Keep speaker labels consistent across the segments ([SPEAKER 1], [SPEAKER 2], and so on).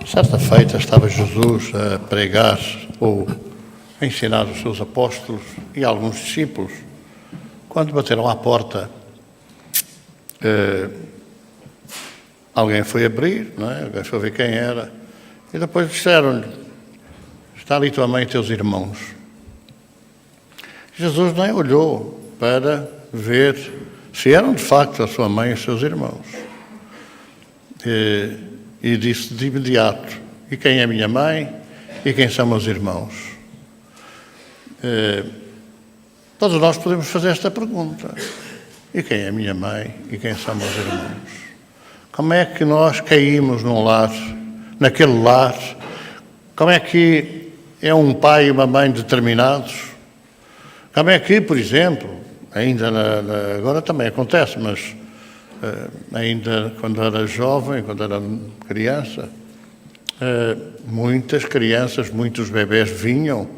[SPEAKER 1] Certa feita estava Jesus a pregar ou a ensinar os seus apóstolos e alguns discípulos. Quando bateram à porta, alguém foi abrir, não é? Alguém foi ver quem era, e depois disseram-lhe: está ali tua mãe e teus irmãos. Jesus nem olhou para ver se eram de facto a sua mãe e os seus irmãos. E disse de imediato: e quem é minha mãe e quem são meus irmãos? Todos nós podemos fazer esta pergunta: e quem é minha mãe e quem são meus irmãos? Como é que nós caímos num lar, naquele lar? Como é que é um pai e uma mãe determinados? Como é que, por exemplo, ainda agora também acontece, mas ainda quando era jovem, quando era criança, muitas crianças, muitos bebés vinham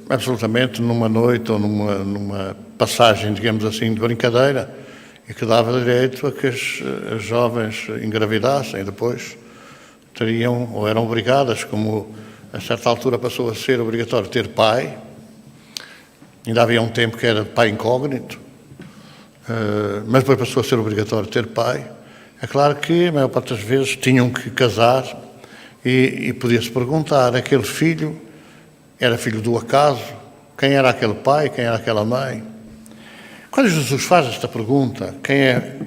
[SPEAKER 1] absolutamente numa noite ou numa passagem, digamos assim, de brincadeira, e que dava direito a que as jovens engravidassem. Depois teriam, ou eram obrigadas, como a certa altura passou a ser obrigatório ter pai. Ainda havia um tempo que era pai incógnito, mas depois passou a ser obrigatório ter pai. É claro que a maior parte das vezes tinham que casar e podia-se perguntar: aquele filho era filho do acaso? Quem era aquele pai? Quem era aquela mãe? Quando Jesus faz esta pergunta: quem é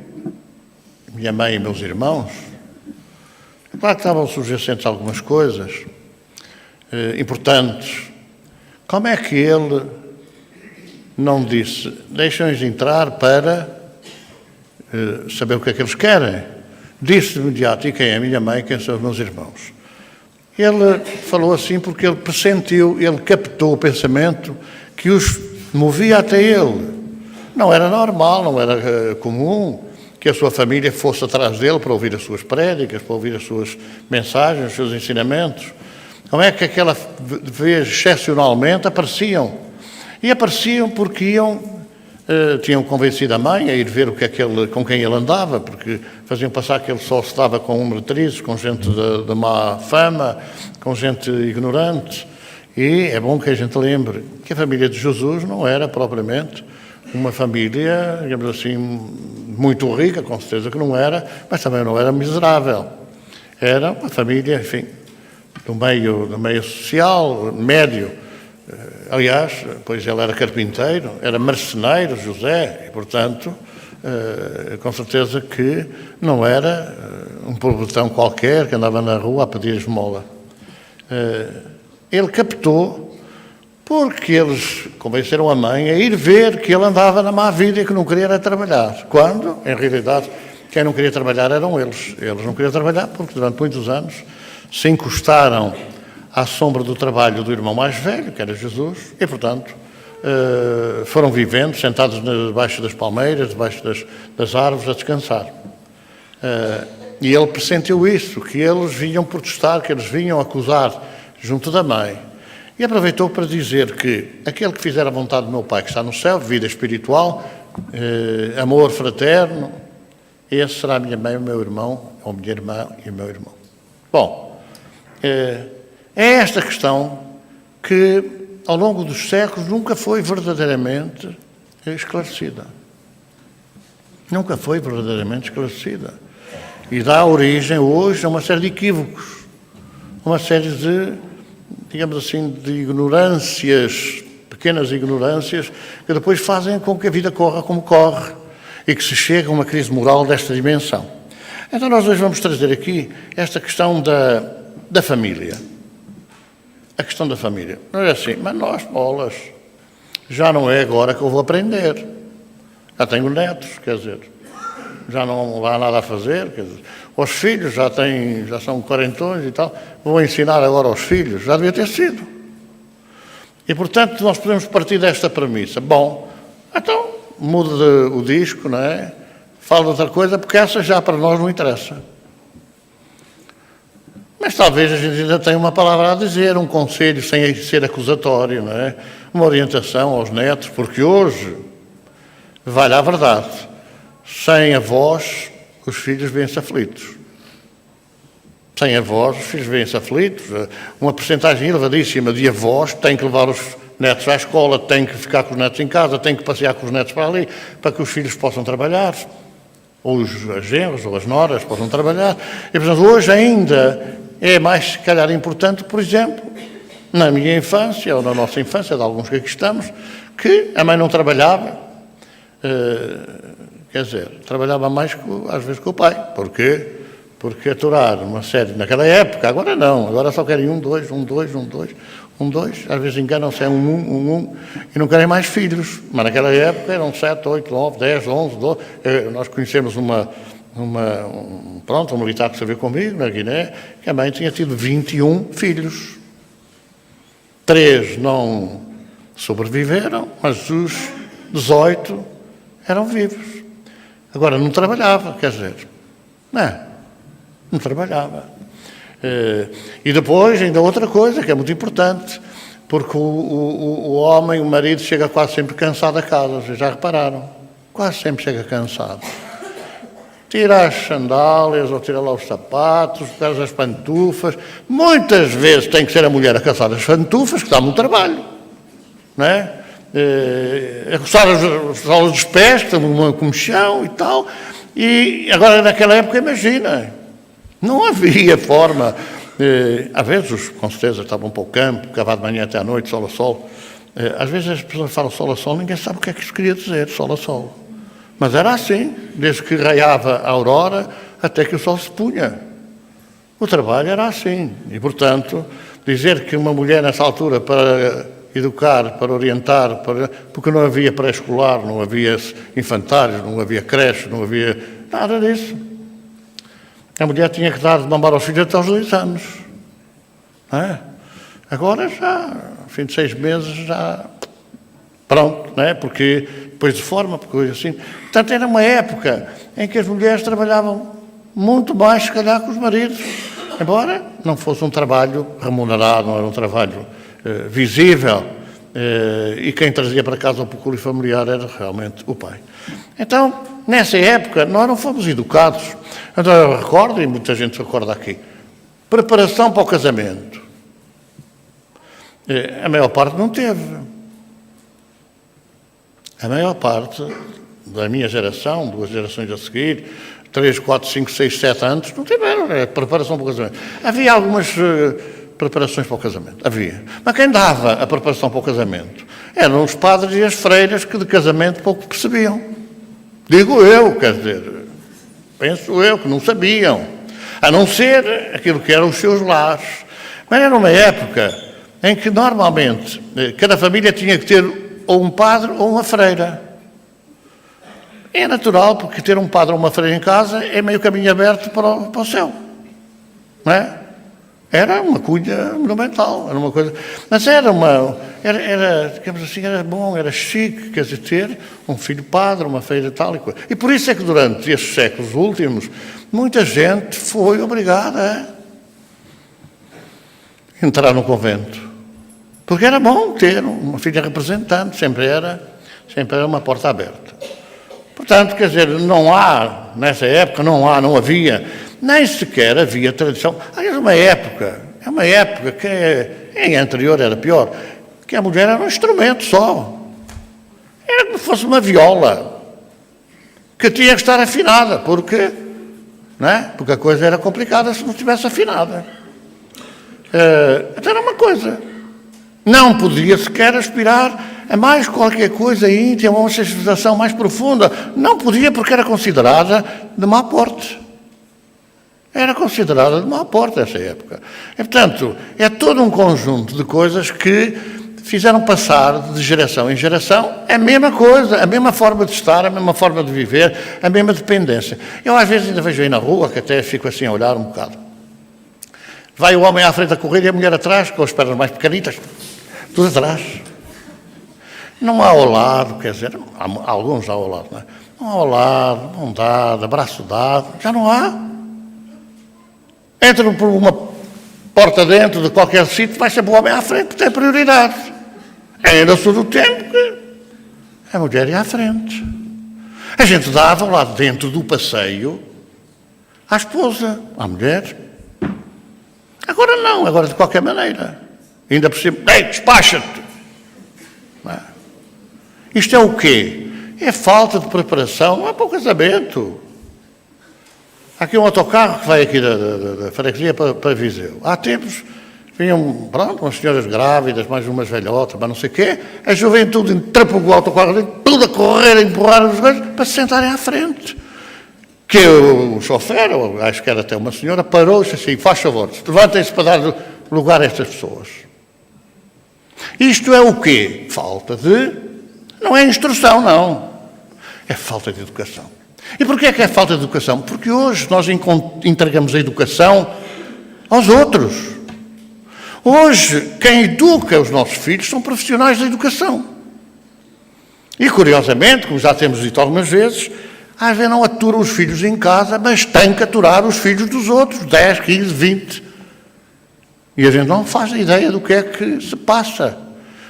[SPEAKER 1] minha mãe e meus irmãos? É claro que estavam subjacentes a algumas coisas importantes. Como é que ele não disse: deixem-nos entrar para saber o que é que eles querem? Disse de imediato: e quem é a minha mãe e quem são os meus irmãos? Ele falou assim porque ele pressentiu, ele captou o pensamento que os movia até ele. Não era normal, não era comum que a sua família fosse atrás dele para ouvir as suas prédicas, para ouvir as suas mensagens, os seus ensinamentos. Como é que aquela vez, excepcionalmente, apareciam? E apareciam porque tinham convencido a mãe a ir ver o que é que com quem ele andava, porque faziam passar que ele só estava com meretrizes, com gente de má fama, com gente ignorante. E é bom que a gente lembre que a família de Jesus não era propriamente uma família, digamos assim, muito rica, com certeza que não era, mas também não era miserável. Era uma família, enfim, do meio social, médio. Aliás, pois ele era carpinteiro, era marceneiro, José, e, portanto, com certeza que não era um pobretão qualquer que andava na rua a pedir esmola. Ele captou porque eles convenceram a mãe a ir ver que ele andava na má vida e que não queria era trabalhar. Quando, em realidade, quem não queria trabalhar eram eles. Eles não queriam trabalhar porque durante muitos anos se encostaram à sombra do trabalho do irmão mais velho, que era Jesus, e, portanto, foram vivendo, sentados debaixo das palmeiras, debaixo das árvores, a descansar. E ele pressentiu isso, que eles vinham protestar, que eles vinham acusar junto da mãe. E aproveitou para dizer que aquele que fizer a vontade do meu Pai que está no céu, vida espiritual, amor fraterno, esse será a minha mãe, o meu irmão, ou minha irmã e o meu irmão. Bom, é esta questão que, ao longo dos séculos, nunca foi verdadeiramente esclarecida. Nunca foi verdadeiramente esclarecida. E dá origem hoje a uma série de equívocos, uma série de, digamos assim, de ignorâncias, pequenas ignorâncias, que depois fazem com que a vida corra como corre e que se chegue a uma crise moral desta dimensão. Então nós hoje vamos trazer aqui esta questão da família. A questão da família. Não é assim, mas nós, bolas, já não é agora que eu vou aprender. Já tenho netos, quer dizer, já não há nada a fazer, quer dizer, os filhos já são quarentões e tal, vou ensinar agora aos filhos, já devia ter sido. E, portanto, nós podemos partir desta premissa. Bom, então, muda o disco, não é? Fala de outra coisa, porque essa já para nós não interessa. Mas talvez a gente ainda tenha uma palavra a dizer, um conselho sem ser acusatório, não é? Uma orientação aos netos, porque hoje, vale a verdade, sem avós, os filhos vêm-se aflitos. sem avós, os filhos vêm-se aflitos. Uma percentagem elevadíssima de avós têm que levar os netos à escola, têm que ficar com os netos em casa, têm que passear com os netos para ali, para que os filhos possam trabalhar, ou os genros ou as noras possam trabalhar. E, portanto, hoje ainda é mais, se calhar, importante, por exemplo, na minha infância, ou na nossa infância, de alguns que aqui estamos, que a mãe não trabalhava, quer dizer, trabalhava mais, às vezes, com o pai. Porquê? Porque aturar uma série, naquela época, agora não, agora só querem um, dois, às vezes enganam-se, é um, e não querem mais filhos. Mas naquela época eram 7, 8, 9, 10, 11, 12. Nós conhecemos um militar que serviu comigo na Guiné, que a mãe tinha tido 21 filhos. 3 não sobreviveram, mas os 18 eram vivos. Agora, não trabalhava, quer dizer, não trabalhava. E depois, ainda outra coisa que é muito importante, porque o homem, o marido, chega quase sempre cansado a casa, vocês já repararam? Quase sempre chega cansado. Tira as sandálias, ou tira lá os sapatos, tira as pantufas. Muitas vezes tem que ser a mulher a calçar as pantufas, que dá muito trabalho, não é? A coçar as solas dos pés, que estão uma comichão e tal. E agora, naquela época, imagina, não havia forma. Às vezes, com certeza, estavam para o campo, cavar de manhã até à noite, sol a sol. Às vezes as pessoas falam sol a sol, ninguém sabe o que é que isso queria dizer, sol a sol. Mas era assim, desde que raiava a aurora até que o sol se punha. O trabalho era assim. E, portanto, dizer que uma mulher nessa altura para educar, para orientar, porque não havia pré-escolar, não havia infantários, não havia creche, não havia nada disso. A mulher tinha que dar de mamar aos filhos até aos 2 anos. Não é? Agora já, ao fim de 6 meses, já pronto, não é? Porque depois de forma, porque coisa assim. Portanto, era uma época em que as mulheres trabalhavam muito mais, se calhar, que os maridos. Embora não fosse um trabalho remunerado, não era um trabalho visível, e quem trazia para casa o pecúlio familiar era realmente o pai. Então, nessa época, nós não fomos educados. Então, eu recordo, e muita gente se recorda aqui, preparação para o casamento. A maior parte não teve. A maior parte da minha geração, 2 gerações a seguir, 3, 4, 5, 6, 7 anos, não tiveram preparação para o casamento. Havia algumas preparações para o casamento, havia. Mas quem dava a preparação para o casamento eram os padres e as freiras que de casamento pouco percebiam. Digo eu, quer dizer, penso eu, que não sabiam, a não ser aquilo que eram os seus lares. Mas era uma época em que normalmente cada família tinha que ter ou um padre ou uma freira. É natural, porque ter um padre ou uma freira em casa é meio caminho aberto para o céu. Não é? Era uma cunha monumental, era uma coisa. Mas era digamos assim, era bom, era chique, quer dizer, ter um filho padre, uma freira tal e coisa. E por isso é que durante estes séculos últimos, muita gente foi obrigada a entrar no convento. Porque era bom ter uma filha representante, sempre era uma porta aberta. Portanto, quer dizer, não há, nessa época, não havia, nem sequer havia tradição. Aliás, é uma época que em anterior era pior, que a mulher era um instrumento só. Era como se fosse uma viola, que tinha que estar afinada, porque a coisa era complicada se não estivesse afinada. Então era uma coisa. Não podia sequer aspirar a mais qualquer coisa íntima, uma sensibilização mais profunda. Não podia, porque era considerada de má porte. Era considerada de má porte essa época. E, portanto, é todo um conjunto de coisas que fizeram passar de geração em geração a mesma coisa, a mesma forma de estar, a mesma forma de viver, a mesma dependência. Eu às vezes ainda vejo aí na rua, que até fico assim a olhar um bocado. Vai o homem à frente a correr e a mulher atrás, com as pernas mais pequenitas, tudo atrás. Não há ao lado, quer dizer, há alguns ao lado, não é? Não há ao lado, mão dada, braço dado, já não há. Entram por uma porta dentro de qualquer sítio, vai sempre o homem à frente, porque tem prioridade. Ainda sou do tempo que a mulher ia à frente. A gente dava lá dentro do passeio à esposa, à mulher. Agora não, agora de qualquer maneira. Ainda por cima, ei, despacha-te. Isto é o quê? É falta de preparação, não é para o casamento. Há aqui um autocarro que vai aqui da freguesia para Viseu. Há tempos vinham, pronto, umas senhoras grávidas, mais umas velhotas, mas não sei o quê. A juventude entrapou o autocarro, tudo a correr, a empurrar os coisas, para se sentarem à frente. Que o chofer, ou acho que era até uma senhora, parou e disse assim, faz favor, levantem-se para dar lugar a estas pessoas. Isto é o quê? Falta de... Não é instrução, não. É falta de educação. E porquê é que é falta de educação? Porque hoje nós entregamos a educação aos outros. Hoje, quem educa os nossos filhos são profissionais da educação. E, curiosamente, como já temos dito algumas vezes, às vezes não aturam os filhos em casa, mas têm que aturar os filhos dos outros, 10, 15, 20. E a gente não faz ideia do que é que se passa.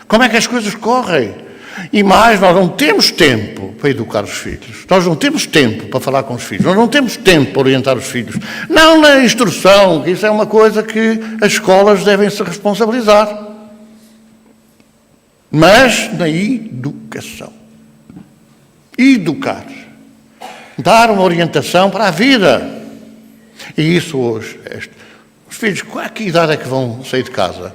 [SPEAKER 1] Como é que as coisas correm? E mais, nós não temos tempo para educar os filhos. Nós não temos tempo para falar com os filhos. Nós não temos tempo para orientar os filhos. Não na instrução, que isso é uma coisa que as escolas devem se responsabilizar. Mas na educação. Educar. Dar uma orientação para a vida. E isso hoje. Os filhos, com que idade é que vão sair de casa?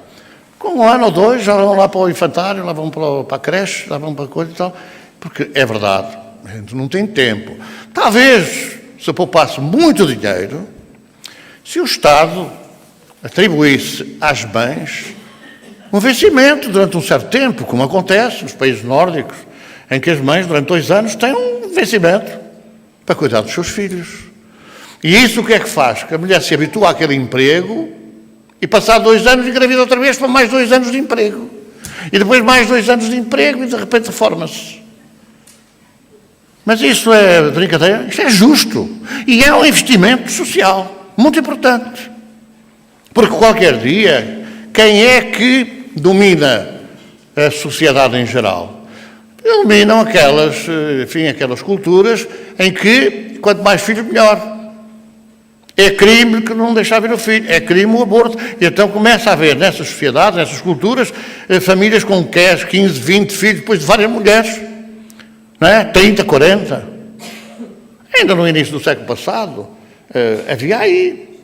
[SPEAKER 1] Com 1 ano ou 2, já vão lá para o infantário, lá vão para a creche, lá vão para a coisa e tal. Porque é verdade, a gente não tem tempo. Talvez, se poupasse muito dinheiro, se o Estado atribuísse às mães um vencimento durante um certo tempo, como acontece nos países nórdicos, em que as mães, durante 2 anos, têm um vencimento para cuidar dos seus filhos. E isso o que é que faz? Que a mulher se habitua àquele emprego e passar 2 anos engravida outra vez para mais 2 anos de emprego. E depois mais 2 anos de emprego e de repente reforma-se. Mas isso é brincadeira? Isto é justo. E é um investimento social muito importante. Porque qualquer dia, quem é que domina a sociedade em geral? Dominam aquelas culturas em que quanto mais filhos, melhor. É crime que não deixar vir o filho, é crime o aborto. E então começa a haver nessas sociedades, nessas culturas, famílias com 10, 15, 20 filhos, depois de várias mulheres, não é? 30, 40. Ainda no início do século passado, havia aí,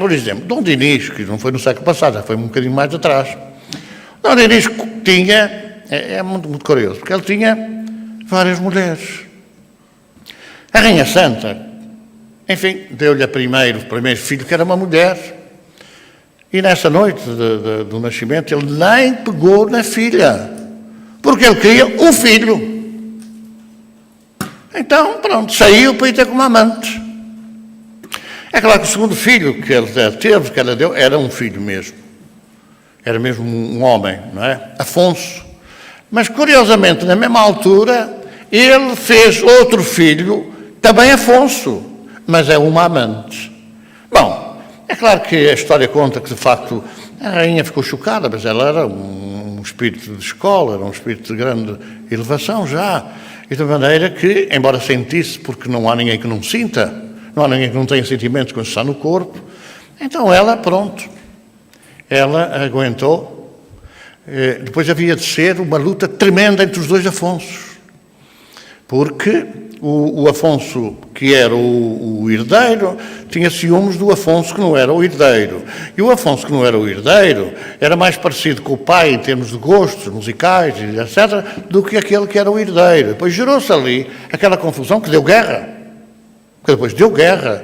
[SPEAKER 1] por exemplo, Dom Dinis, que não foi no século passado, já foi um bocadinho mais atrás. Dom Dinis tinha, é muito, muito curioso, porque ele tinha várias mulheres. A Rainha Santa, enfim, deu-lhe o primeiro filho, que era uma mulher. E nessa noite do nascimento, ele nem pegou na filha, porque ele queria um filho. Então, pronto, saiu para ir ter como amante. É claro que o segundo filho que ele teve, que ela deu, era um filho mesmo. Era mesmo um homem, não é? Afonso. Mas, curiosamente, na mesma altura, ele fez outro filho, também Afonso. Mas é uma amante. Bom, é claro que a história conta que, de facto, a rainha ficou chocada, mas ela era um espírito de escola, era um espírito de grande elevação já. E de maneira que, embora sentisse, porque não há ninguém que não sinta, não há ninguém que não tenha sentimentos quando está no corpo, então ela, pronto, ela aguentou. Depois havia de ser uma luta tremenda entre os dois Afonsos, porque o Afonso, que era o herdeiro, tinha ciúmes do Afonso que não era o herdeiro. E o Afonso que não era o herdeiro era mais parecido com o pai em termos de gostos musicais, etc., do que aquele que era o herdeiro. Depois gerou-se ali aquela confusão que deu guerra. Que depois deu guerra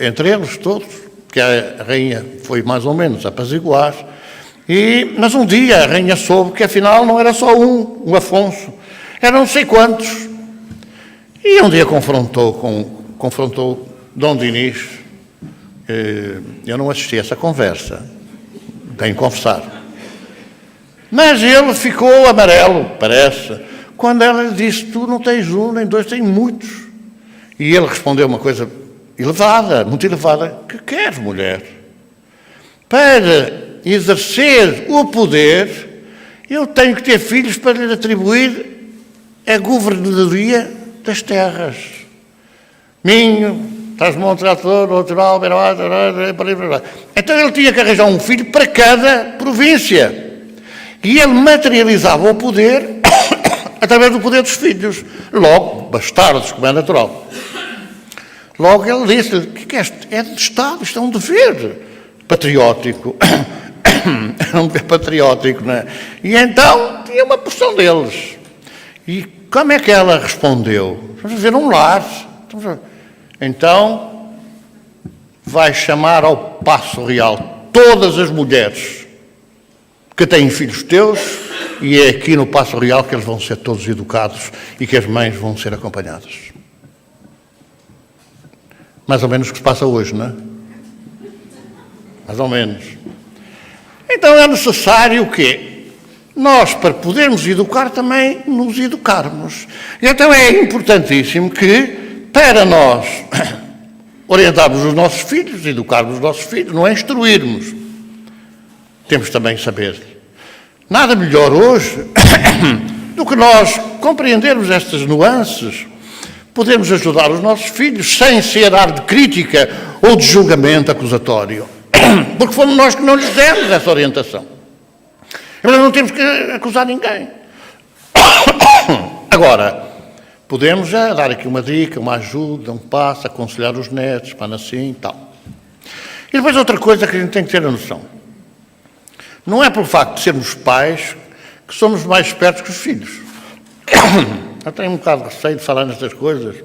[SPEAKER 1] entre eles todos, que a rainha foi mais ou menos apaziguar. Mas um dia a rainha soube que afinal não era só um Afonso, eram não sei quantos. E um dia confrontou Dom Dinis. Eu não assisti a essa conversa, tenho que confessar. Mas ele ficou amarelo, parece, quando ela lhe disse, tu não tens um, nem dois, tens muitos. E ele respondeu uma coisa elevada, muito elevada, que queres, mulher? Para exercer o poder, eu tenho que ter filhos para lhe atribuir a governadoria das terras. Minho, Trás-Montes, Natural, Beira-Mar, então ele tinha que arranjar um filho para cada província. E ele materializava o poder através do poder dos filhos. Logo, bastardos, como é natural. Logo ele disse: o que é isto? É de Estado, isto é um dever patriótico. É um dever patriótico, não é? E então tinha uma porção deles. E como é que ela respondeu? Vamos fazer um lar. Então vai chamar ao Paço Real todas as mulheres que têm filhos teus, e é aqui no Paço Real que eles vão ser todos educados e que as mães vão ser acompanhadas. Mais ou menos o que se passa hoje, não é? Mais ou menos. Então é necessário que nós, para podermos educar, também nos educarmos. E então é importantíssimo que, para nós orientarmos os nossos filhos, educarmos os nossos filhos, não é instruirmos. Temos também que saber. Nada melhor hoje do que nós compreendermos estas nuances, podermos ajudar os nossos filhos sem ser ar de crítica ou de julgamento acusatório. Porque fomos nós que não lhes demos essa orientação. Nós não temos que acusar ninguém. Agora, podemos já dar aqui uma dica, uma ajuda, um passo, aconselhar os netos, para assim e tal. E depois outra coisa que a gente tem que ter a noção. Não é pelo facto de sermos pais que somos mais espertos que os filhos. Eu tenho um bocado de receio de falar nestas coisas,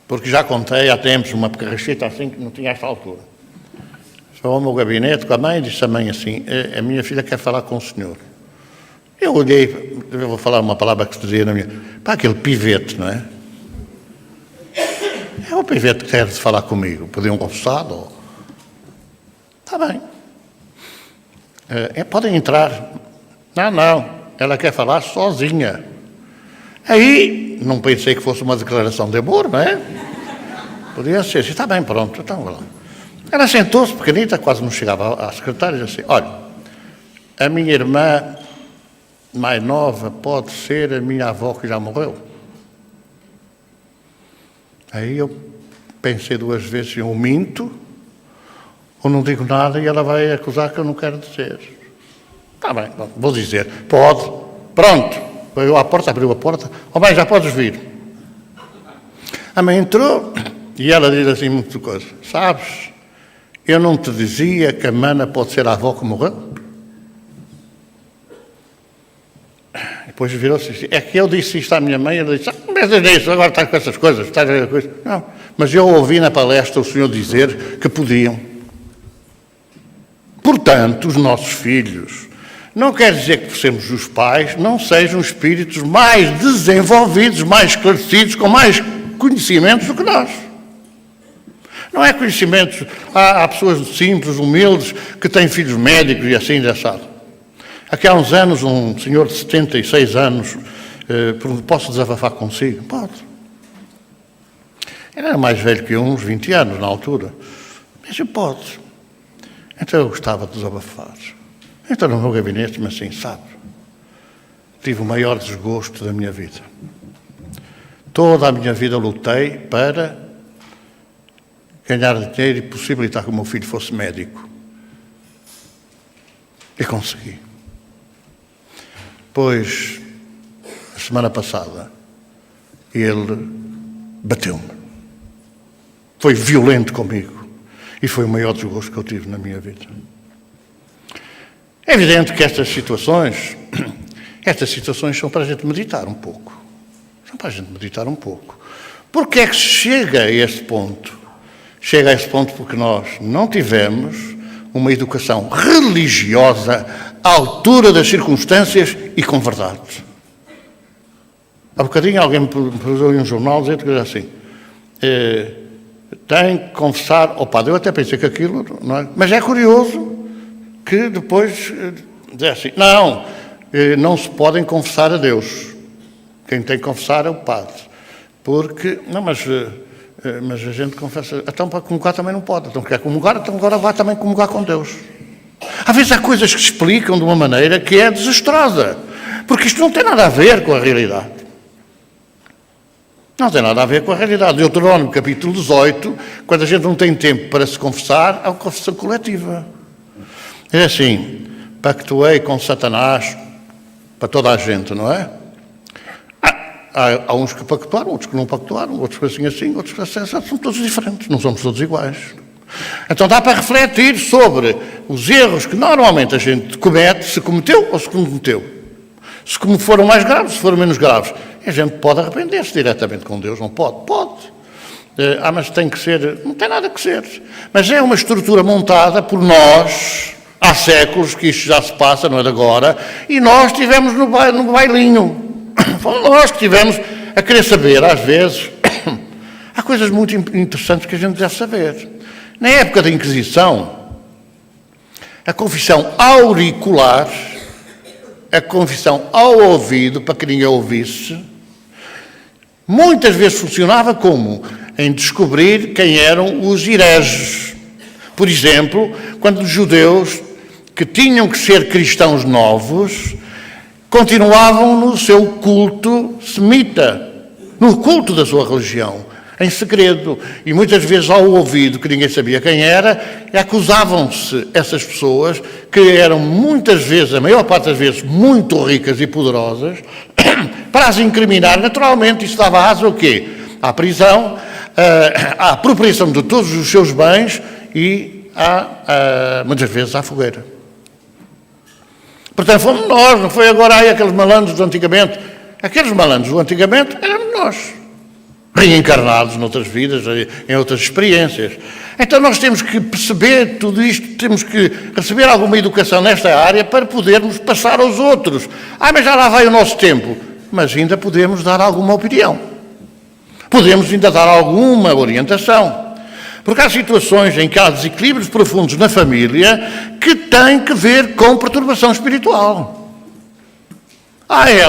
[SPEAKER 1] porque já contei há tempos uma pecarrachita assim que não tinha esta altura. Foi ao meu gabinete com a mãe e disse à mãe assim: a minha filha quer falar com o senhor. Eu olhei, eu vou falar uma palavra que se dizia na minha... Para aquele pivete, não é? É o pivete que quer falar comigo. Podiam conversar ou... Está bem. Podem entrar. Não. Ela quer falar sozinha. Aí, não pensei que fosse uma declaração de amor, não é? Podia ser. Está bem, pronto. Então, lá. Ela sentou-se, pequenita, quase não chegava à secretária, e disse assim: olha, a minha irmã mais nova pode ser a minha avó que já morreu. Aí eu pensei duas vezes: eu minto ou não digo nada e ela vai acusar que eu não quero dizer. Está bem, bom, vou dizer. Pode. Pronto. Veio à porta, abriu a porta. Ó mãe, já podes vir. A mãe entrou e ela diz assim muita coisa. Sabes, eu não te dizia que a mana pode ser a avó que morreu? E depois virou-se assim. É que eu disse isto à minha mãe e ela disse: não pensas nisso, agora estás com essas coisas. Estás a ver coisa. Não, mas eu ouvi na palestra o senhor dizer que podiam. Portanto, os nossos filhos, não quer dizer que por sermos os pais, não sejam espíritos mais desenvolvidos, mais esclarecidos, com mais conhecimentos do que nós. Não é conhecimentos... Há pessoas simples, humildes, que têm filhos médicos e assim, já sabe. Aqui há uns anos, um senhor de 76 anos, posso desabafar consigo? Pode. Ele era mais velho que eu, uns 20 anos na altura. Mas eu pode. Então eu gostava de desabafar. Então no meu gabinete, mas assim, sabe, tive o maior desgosto da minha vida. Toda a minha vida lutei para ganhar dinheiro e possibilitar que o meu filho fosse médico. E consegui. Pois, a semana passada, ele bateu-me. Foi violento comigo. E foi o maior desgosto que eu tive na minha vida. É evidente que estas situações são para a gente meditar um pouco. São para a gente meditar um pouco. Porque é que se chega a este ponto? Chega a este ponto porque nós não tivemos uma educação religiosa à altura das circunstâncias e com verdade. Há bocadinho alguém me pôs em um jornal dizer assim... tem que confessar ao padre. Eu até pensei que aquilo... Não é? Mas é curioso que depois diz assim, não se podem confessar a Deus. Quem tem que confessar é o padre. Porque... Não, mas a gente confessa... Então para comungar também não pode. Então quer comungar, então agora vai também comungar com Deus. Às vezes há coisas que se explicam de uma maneira que é desastrosa. Porque isto não tem nada a ver com a realidade. Não tem nada a ver com a realidade. Deuteronômio, capítulo 18, quando a gente não tem tempo para se confessar, há uma confissão coletiva. É assim, pactuei com Satanás para toda a gente, não é? Há uns que pactuaram, outros que não pactuaram, outros assim, outros assim, são todos diferentes, não somos todos iguais. Então dá para refletir sobre os erros que normalmente a gente comete, se cometeu ou se cometeu. Se foram mais graves, se foram menos graves. A gente pode arrepender-se diretamente com Deus, não pode? Pode. Mas tem que ser, não tem nada que ser. Mas é uma estrutura montada por nós, há séculos que isto já se passa, não é de agora, e nós estivemos no bailinho. Fomos nós que estivemos a querer saber, às vezes. Há coisas muito interessantes que a gente deve saber. Na época da Inquisição, a confissão auricular, a confissão ao ouvido, para que ninguém ouvisse, muitas vezes funcionava como? Em descobrir quem eram os hereges. Por exemplo, quando os judeus, que tinham que ser cristãos novos, continuavam no seu culto semita, no culto da sua religião, em segredo. E muitas vezes, ao ouvido, que ninguém sabia quem era, acusavam-se essas pessoas, que eram muitas vezes, a maior parte das vezes, muito ricas e poderosas, para as incriminar. Naturalmente, isso dava asa ao quê? À prisão, à apropriação de todos os seus bens e, muitas vezes, à fogueira. Portanto, fomos nós, não foi agora aí aqueles malandros do antigamente. Aqueles malandros do antigamente éramos nós, reencarnados noutras vidas, em outras experiências. Então nós temos que perceber tudo isto, temos que receber alguma educação nesta área para podermos passar aos outros. Mas já lá vai o nosso tempo. Mas ainda podemos dar alguma opinião. Podemos ainda dar alguma orientação. Porque há situações em que há desequilíbrios profundos na família que têm que ver com perturbação espiritual.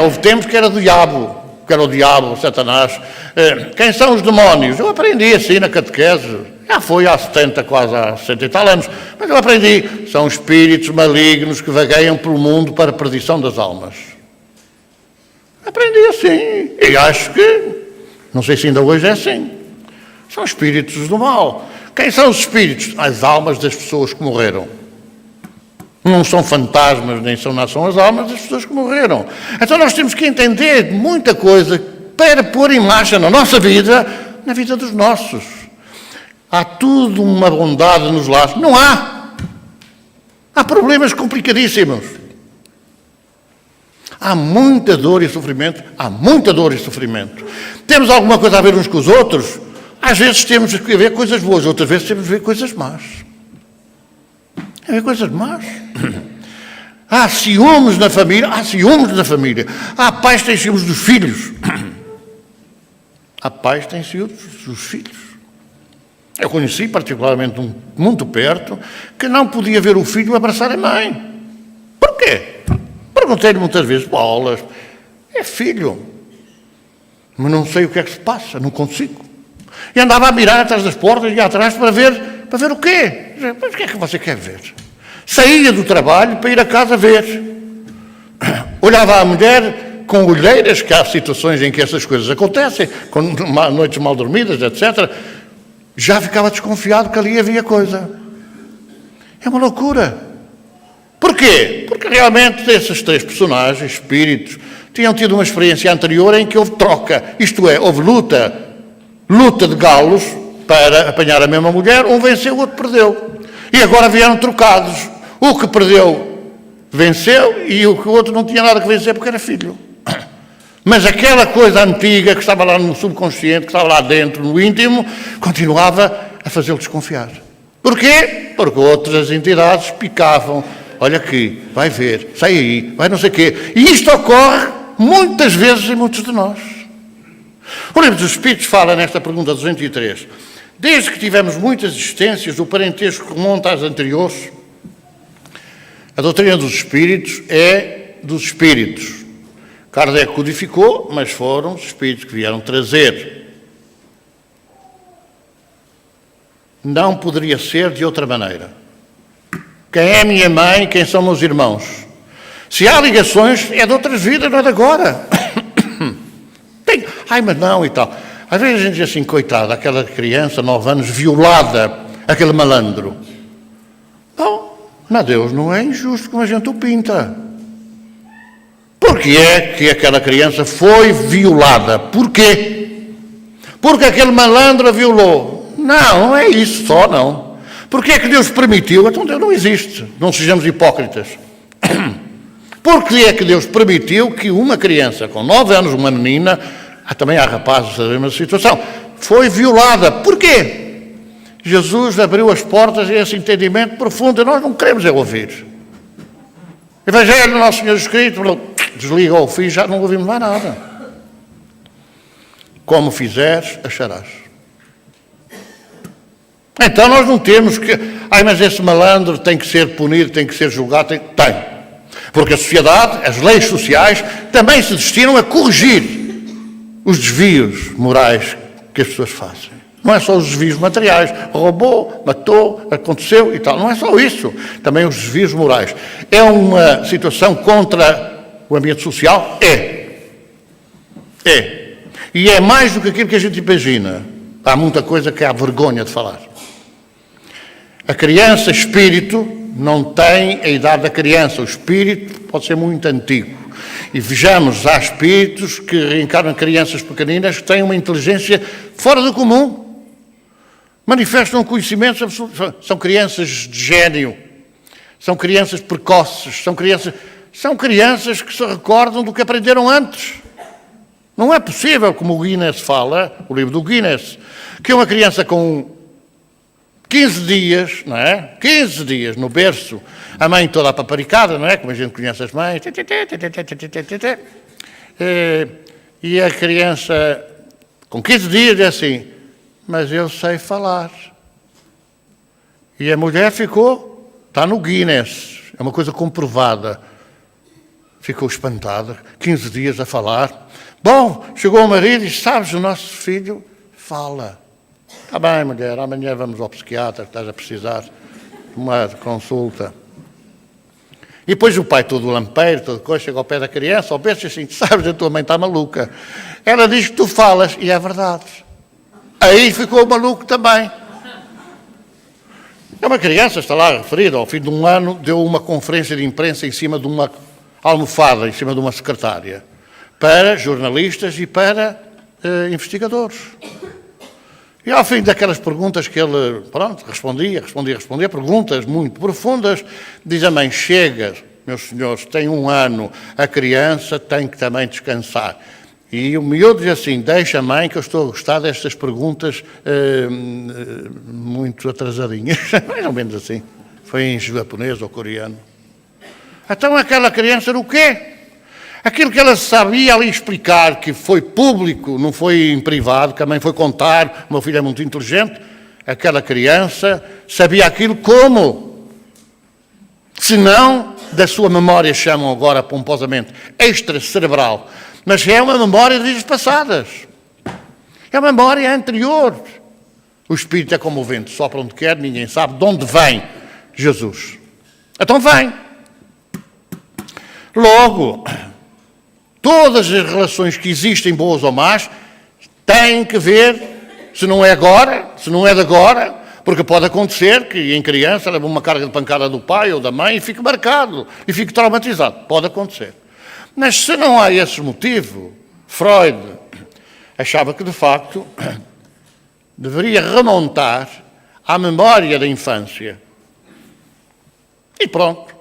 [SPEAKER 1] Houve tempos que era o diabo, Satanás. Quem são os demónios? Eu aprendi assim na catequese. Já foi há 70, quase há 60 e tal anos. Mas eu aprendi. São espíritos malignos que vagueiam pelo mundo para a perdição das almas. Aprendi assim. E acho que, não sei se ainda hoje é assim. São espíritos do mal. Quem são os espíritos? As almas das pessoas que morreram. Não são fantasmas, nem são as almas das pessoas que morreram. Então nós temos que entender muita coisa para pôr em marcha na nossa vida, na vida dos nossos. Há tudo uma bondade nos laços. Não há. Há problemas complicadíssimos. Há muita dor e sofrimento. Há muita dor e sofrimento. Temos alguma coisa a ver uns com os outros? Às vezes temos que ver coisas boas, outras vezes temos que ver coisas más. Coisas más. Há ciúmes na família, Há pais que têm ciúmes dos filhos. Há pais que têm ciúmes dos filhos. Eu conheci particularmente muito perto que não podia ver o filho abraçar a mãe. Porquê? Perguntei-lhe muitas vezes, bolas, é filho. Mas não sei o que é que se passa, não consigo. E andava a mirar atrás das portas e atrás para ver o quê? Mas o que é que você quer ver? Saía do trabalho para ir a casa ver. Olhava a mulher com olheiras, que há situações em que essas coisas acontecem, com noites mal dormidas, etc. Já ficava desconfiado que ali havia coisa. É uma loucura. Porquê? Porque realmente esses três personagens, espíritos, tinham tido uma experiência anterior em que houve troca. Isto é, houve luta de galos para apanhar a mesma mulher, um venceu, o outro perdeu. E agora vieram trocados. O que perdeu venceu e o outro não tinha nada que vencer porque era filho. Mas aquela coisa antiga que estava lá no subconsciente, que estava lá dentro, no íntimo, continuava a fazê-lo desconfiar. Porquê? Porque outras entidades picavam. Olha aqui, vai ver, sai aí, vai não sei o quê. E isto ocorre muitas vezes em muitos de nós. O livro dos Espíritos fala nesta pergunta 203. Desde que tivemos muitas existências, o parentesco que remonta às anteriores, a doutrina dos Espíritos é dos Espíritos. Kardec codificou, mas foram os Espíritos que vieram trazer. Não poderia ser de outra maneira. Quem é minha mãe, quem são meus irmãos? Se há ligações, é de outras vidas, não é de agora. Mas não e tal. Às vezes a gente diz assim, coitada, aquela criança, 9 anos, violada, aquele malandro. Não, mas Deus não é injusto como a gente o pinta. Por que é que aquela criança foi violada? Por quê? Porque aquele malandro a violou. Não é isso só, não. Por que é que Deus permitiu? Então Deus não existe, não sejamos hipócritas. Por que é que Deus permitiu que uma criança com 9 anos, uma menina, também há rapazes na mesma situação, foi violada? Por quê? Jesus abriu as portas a esse entendimento profundo e nós não queremos ouvir. Evangelho do Nosso Senhor Jesus Cristo, desliga o fio, já não ouvimos mais nada. Como fizeres, acharás. Então nós não temos que... mas esse malandro tem que ser punido, tem que ser julgado. Tem. Porque a sociedade, as leis sociais, também se destinam a corrigir os desvios morais que as pessoas fazem. Não é só os desvios materiais. Roubou, matou, aconteceu e tal. Não é só isso. Também os desvios morais. É uma situação contra o ambiente social? É. E é mais do que aquilo que a gente imagina. Há muita coisa que há vergonha de falar. A criança, espírito, não tem a idade da criança. O espírito pode ser muito antigo. E vejamos, há espíritos que reencarnam crianças pequeninas que têm uma inteligência fora do comum. Manifestam conhecimentos absolutos. São crianças de gênio. São crianças precoces. São crianças que se recordam do que aprenderam antes. Não é possível, como o Guinness fala, o livro do Guinness, que uma criança com 15 dias, não é? 15 dias no berço, a mãe toda apaparicada, não é? Como a gente conhece as mães. E a criança, com 15 dias, diz assim, mas eu sei falar. E a mulher está no Guinness, é uma coisa comprovada. Ficou espantada, 15 dias a falar. Bom, chegou o marido e disse, sabes, o nosso filho fala. Está bem, mulher, amanhã vamos ao psiquiatra, que estás a precisar de uma consulta. E depois o pai todo lampeiro, toda coisa, chega ao pé da criança, ao pé diz assim, sabes, a tua mãe está maluca. Ela diz que tu falas, e é verdade. Aí ficou maluco também. É uma criança, está lá referida, ao fim de um ano, deu uma conferência de imprensa em cima de uma almofada, em cima de uma secretária, para jornalistas e para investigadores. E ao fim daquelas perguntas que ele, respondia, perguntas muito profundas, diz a mãe, chega, meus senhores, tem 1 ano, a criança tem que também descansar. E o miúdo diz assim, deixa, mãe, que eu estou a gostar destas perguntas muito atrasadinhas. Mais ou menos assim. Foi em japonês ou coreano. Então aquela criança era o quê? Aquilo que ela sabia ali explicar, que foi público, não foi em privado, que a mãe foi contar, o meu filho é muito inteligente, aquela criança sabia aquilo como? Se não, da sua memória, chamam agora pomposamente, extracerebral, mas é uma memória de vidas passadas. É uma memória anterior. O espírito é como o vento, sopra onde quer, ninguém sabe de onde vem Jesus. Então vem. Logo, todas as relações que existem, boas ou más, têm que ver, se não é agora, se não é de agora, porque pode acontecer que em criança leva uma carga de pancada do pai ou da mãe e fique marcado, e fique traumatizado. Pode acontecer. Mas se não há esse motivo, Freud achava que, de facto, deveria remontar à memória da infância. E pronto.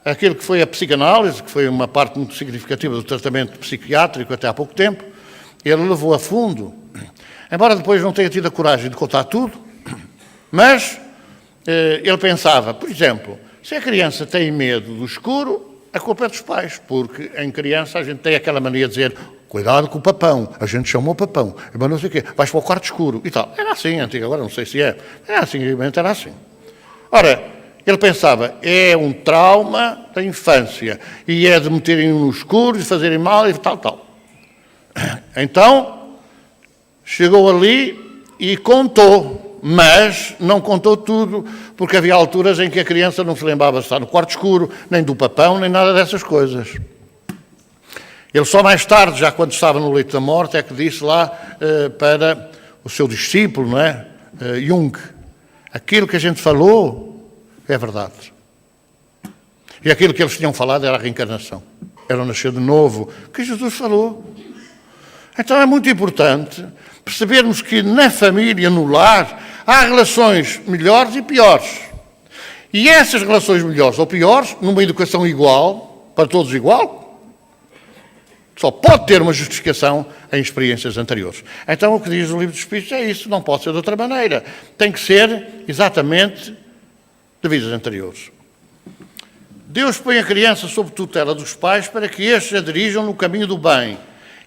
[SPEAKER 1] Aquilo que foi a psicanálise, que foi uma parte muito significativa do tratamento psiquiátrico até há pouco tempo, ele levou a fundo, embora depois não tenha tido a coragem de contar tudo, mas ele pensava, por exemplo, se a criança tem medo do escuro, a culpa é dos pais, porque em criança a gente tem aquela mania de dizer, cuidado com o papão, a gente chamou o papão, mas não sei o quê, vais para o quarto escuro e tal. Era assim, antigo, agora não sei se é, era assim, era assim. Ora, ele pensava, é um trauma da infância, e é de meterem no escuro, de fazerem mal e tal. Então, chegou ali e contou, mas não contou tudo, porque havia alturas em que a criança não se lembrava de estar no quarto escuro, nem do papão, nem nada dessas coisas. Ele só mais tarde, já quando estava no leito da morte, é que disse lá para o seu discípulo, não é? Jung, aquilo que a gente falou é verdade. E aquilo que eles tinham falado era a reencarnação. Era o nascer de novo, que Jesus falou. Então é muito importante percebermos que na família, no lar, há relações melhores e piores. E essas relações melhores ou piores, numa educação igual, para todos igual, só pode ter uma justificação em experiências anteriores. Então o que diz o Livro dos Espíritos é isso, não pode ser de outra maneira. Tem que ser exatamente de vidas anteriores. Deus põe a criança sob tutela dos pais para que estes a dirijam no caminho do bem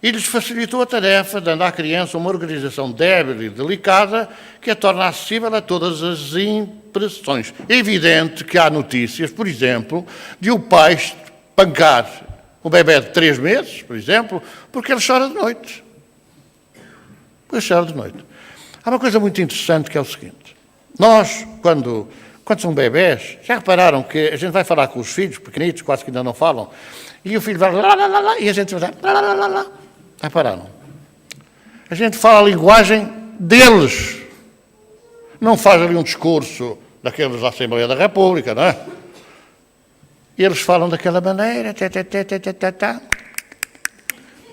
[SPEAKER 1] e lhes facilitou a tarefa, dando à criança uma organização débil e delicada que a torna acessível a todas as impressões. É evidente que há notícias, por exemplo, de o pai espancar o bebé de 3 meses, por exemplo, porque ele chora de noite. Ele chora de noite. Há uma coisa muito interessante que é o seguinte. Nós, quando são bebés, já repararam que a gente vai falar com os filhos pequenitos, quase que ainda não falam, e o filho vai lá, lá, lá, lá, e a gente vai lá, lá, lá, lá. Repararam? A gente fala a linguagem deles. Não faz ali um discurso daqueles da Assembleia da República, não é? E eles falam daquela maneira,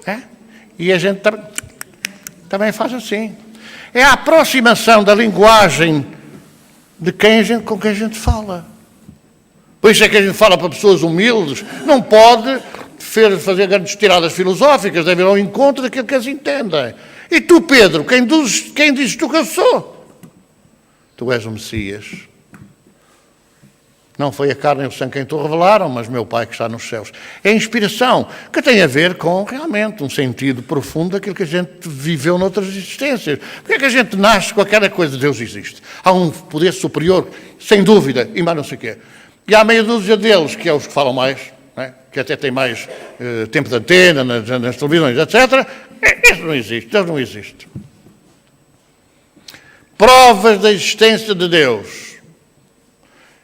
[SPEAKER 1] é? E a gente também faz assim. É a aproximação da linguagem com quem a gente fala. Por isso é que a gente fala para pessoas humildes, não pode fazer grandes tiradas filosóficas, deve ir ao encontro daquilo que eles entendem. E tu, Pedro, quem dizes tu que eu sou? Tu és o Messias. Não foi a carne e o sangue quem te revelaram, mas meu Pai que está nos céus. É a inspiração, que tem a ver com, realmente, um sentido profundo daquilo que a gente viveu noutras existências. Porque é que a gente nasce com aquela coisa de Deus existe? Há um poder superior, sem dúvida, e mais não sei o quê. E há meia dúzia deles, que é os que falam mais, não é? Que até têm mais tempo de antena, nas televisões, etc. Isso não existe, Deus não existe. Provas da existência de Deus.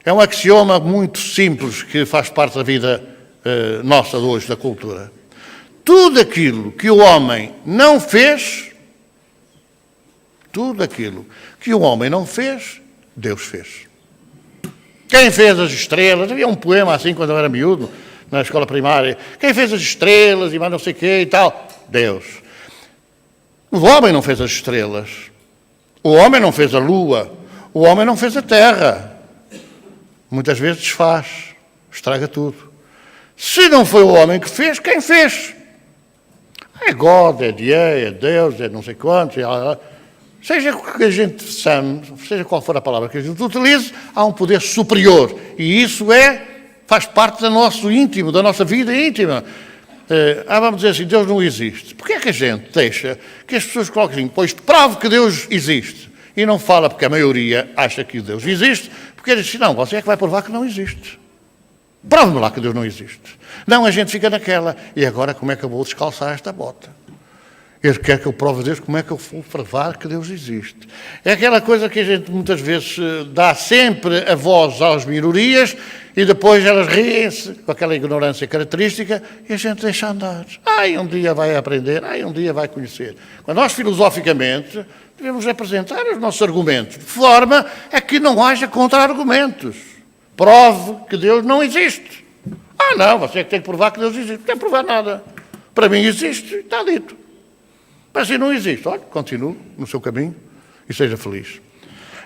[SPEAKER 1] É um axioma muito simples que faz parte da vida nossa de hoje, da cultura. Tudo aquilo que o homem não fez, Deus fez. Quem fez as estrelas? Havia um poema assim quando eu era miúdo, na escola primária. Quem fez as estrelas e mais não sei o quê e tal? Deus. O homem não fez as estrelas. O homem não fez a lua. O homem não fez a terra. Muitas vezes desfaz, estraga tudo. Se não foi o homem que fez, quem fez? É God, é Deus, é não sei quantos. Seja o que a gente seja qual for a palavra que a gente utilize, há um poder superior. E isso faz parte do nosso íntimo, da nossa vida íntima. Vamos dizer assim, Deus não existe. Porquê é que a gente deixa que as pessoas coloquem assim, pois prove que Deus existe? E não fala porque a maioria acha que Deus existe, porque eles dizem, não, você é que vai provar que não existe. Prove-me lá que Deus não existe. Não, a gente fica naquela. E agora como é que eu vou descalçar esta bota? Ele quer que eu prove a Deus como é que eu vou provar que Deus existe. É aquela coisa que a gente muitas vezes dá sempre a voz às minorias e depois elas riem-se com aquela ignorância característica e a gente deixa andar. Um dia vai aprender, um dia vai conhecer. Quando nós filosoficamente devemos apresentar os nossos argumentos de forma a que não haja contra-argumentos. Prove que Deus não existe. Não, você é que tem que provar que Deus existe. Não tem que provar nada. Para mim existe, está dito. Mas se não existe, olha, continue no seu caminho e seja feliz.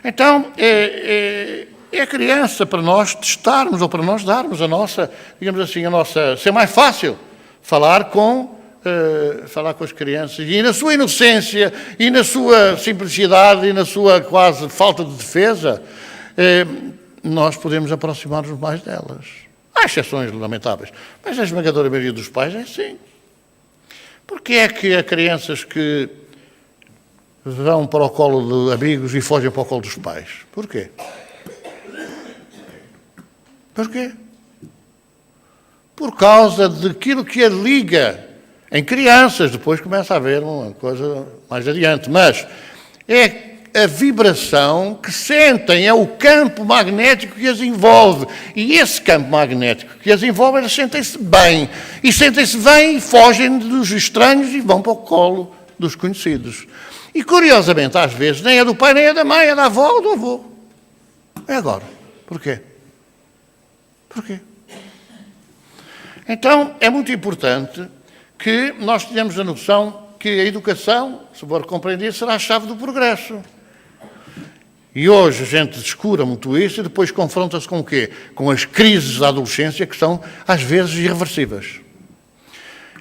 [SPEAKER 1] Então, é a criança para nós testarmos ou para nós darmos a nossa, digamos assim, ser mais fácil falar com as crianças e na sua inocência e na sua simplicidade e na sua quase falta de defesa, nós podemos aproximar-nos mais delas. Há exceções lamentáveis, mas a esmagadora maioria dos pais é assim. Porquê é que há crianças que vão para o colo de amigos e fogem para o colo dos pais? Porquê? Porquê? Por causa daquilo que a liga em crianças, depois começa a haver uma coisa mais adiante, mas é a vibração que sentem, é o campo magnético que as envolve. E esse campo magnético que as envolve, elas sentem-se bem. E sentem-se bem e fogem dos estranhos e vão para o colo dos conhecidos. E, curiosamente, às vezes, nem é do pai, nem é da mãe, é da avó ou do avô. É agora. Porquê? Porquê? Então, é muito importante que nós tenhamos a noção que a educação, se for compreender, será a chave do progresso. E hoje a gente descura muito isso e depois confronta-se com o quê? Com as crises da adolescência que são, às vezes, irreversíveis.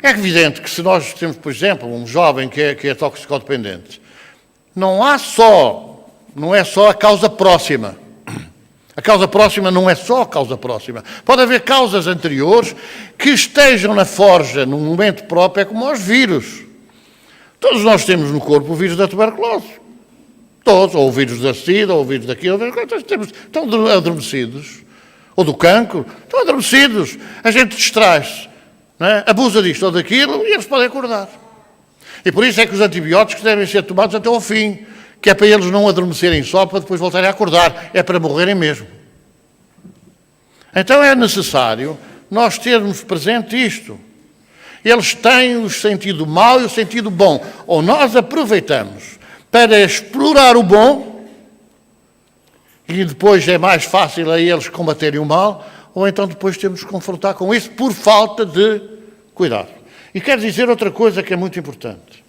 [SPEAKER 1] É evidente que se nós temos, por exemplo, um jovem que é toxicodependente, não é só a causa próxima. A causa próxima não é só a causa próxima. Pode haver causas anteriores que estejam na forja num momento próprio, é como os vírus. Todos nós temos no corpo o vírus da tuberculose. Todos, ou o vírus da sida, ou o vírus daquilo, estão adormecidos. Ou do cancro, estão adormecidos. A gente distrai-se, não é? Abusa disto ou daquilo e eles podem acordar. E por isso é que os antibióticos devem ser tomados até ao fim, que é para eles não adormecerem só, para depois voltarem a acordar. É para morrerem mesmo. Então é necessário nós termos presente isto. Eles têm o sentido mau e o sentido bom. Ou nós aproveitamos para explorar o bom, e depois é mais fácil a eles combaterem o mal, ou então depois temos que confrontar com isso por falta de cuidado. E quero dizer outra coisa que é muito importante.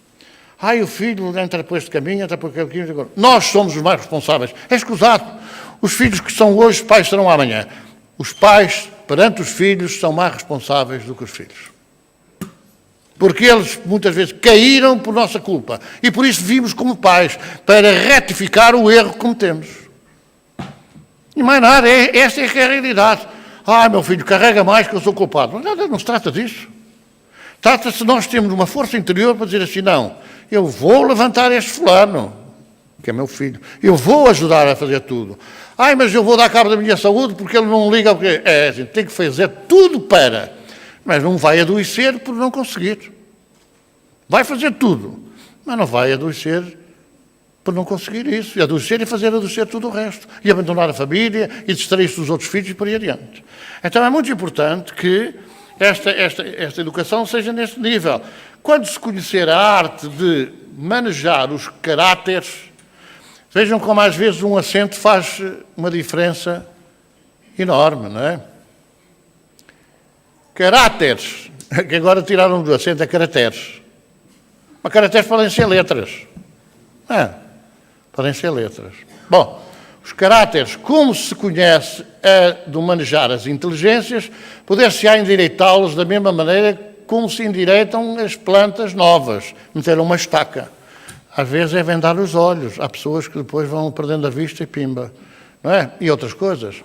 [SPEAKER 1] O filho entra por este caminho, entra por aquele caminho. Nós somos os mais responsáveis. É escusado. Os filhos que são hoje, os pais serão amanhã. Os pais, perante os filhos, são mais responsáveis do que os filhos. Porque eles, muitas vezes, caíram por nossa culpa. E por isso vimos como pais, para retificar o erro que cometemos. E mais nada, esta é que é a realidade. Meu filho, carrega mais que eu sou culpado. Não se trata disso. Trata-se de nós termos uma força interior para dizer assim, não, eu vou levantar este fulano, que é meu filho. Eu vou ajudar a fazer tudo. Mas eu vou dar cabo da minha saúde porque ele não liga. Porque tem que fazer tudo para... Mas não vai adoecer por não conseguir. Vai fazer tudo, mas não vai adoecer por não conseguir isso. E adoecer e fazer adoecer tudo o resto. E abandonar a família e distrair-se dos outros filhos e por aí adiante. Então é muito importante que esta educação seja neste nível. Quando se conhecer a arte de manejar os caráteres, vejam como às vezes um acento faz uma diferença enorme, não é? Caráteres, que agora tiraram do acento, é caracteres. Mas caracteres podem ser letras. Podem ser letras. Bom, os caráteres, como se conhece a de manejar as inteligências, poder-se-á endireitá-los da mesma maneira como se endireitam as plantas novas, meter uma estaca. Às vezes é vendar os olhos. Há pessoas que depois vão perdendo a vista e pimba. Não é? E outras coisas.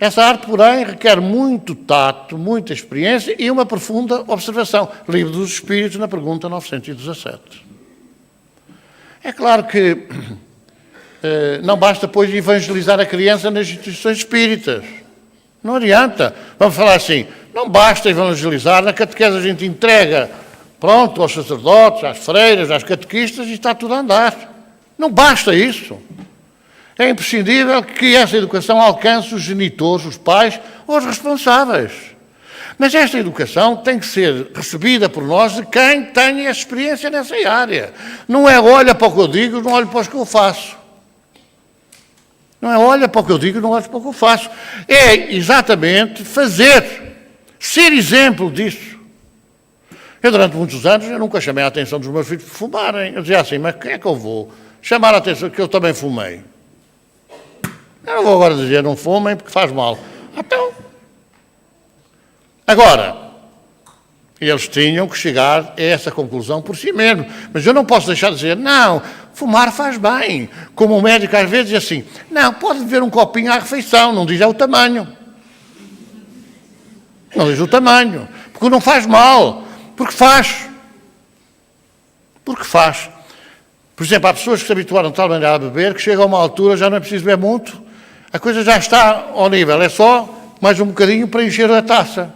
[SPEAKER 1] Essa arte, porém, requer muito tato, muita experiência e uma profunda observação. Livro dos Espíritos, na pergunta 917. É claro que não basta, pois, evangelizar a criança nas instituições espíritas. Não adianta. Vamos falar assim, não basta evangelizar, na catequese a gente entrega, pronto, aos sacerdotes, às freiras, às catequistas e está tudo a andar. Não basta isso. É imprescindível que essa educação alcance os genitores, os pais ou os responsáveis. Mas esta educação tem que ser recebida por nós de quem tenha experiência nessa área. Não é olha para o que eu digo, não olha para o que eu faço. Não é olha para o que eu digo, não olha para o que eu faço. É exatamente fazer, ser exemplo disso. Eu, durante muitos anos, eu nunca chamei a atenção dos meus filhos por fumarem. Eu dizia assim, mas quem é que eu vou chamar a atenção que eu também fumei? Eu não vou agora dizer não fumem porque faz mal. Então, agora, eles tinham que chegar a essa conclusão por si mesmos. Mas eu não posso deixar de dizer, não, fumar faz bem. Como o médico às vezes diz assim, não, pode beber um copinho à refeição, não diz é o tamanho. Não diz o tamanho, porque não faz mal, porque faz. Porque faz. Por exemplo, há pessoas que se habituaram de tal maneira a beber que chega a uma altura, já não é preciso beber muito, a coisa já está ao nível, é só mais um bocadinho para encher a taça.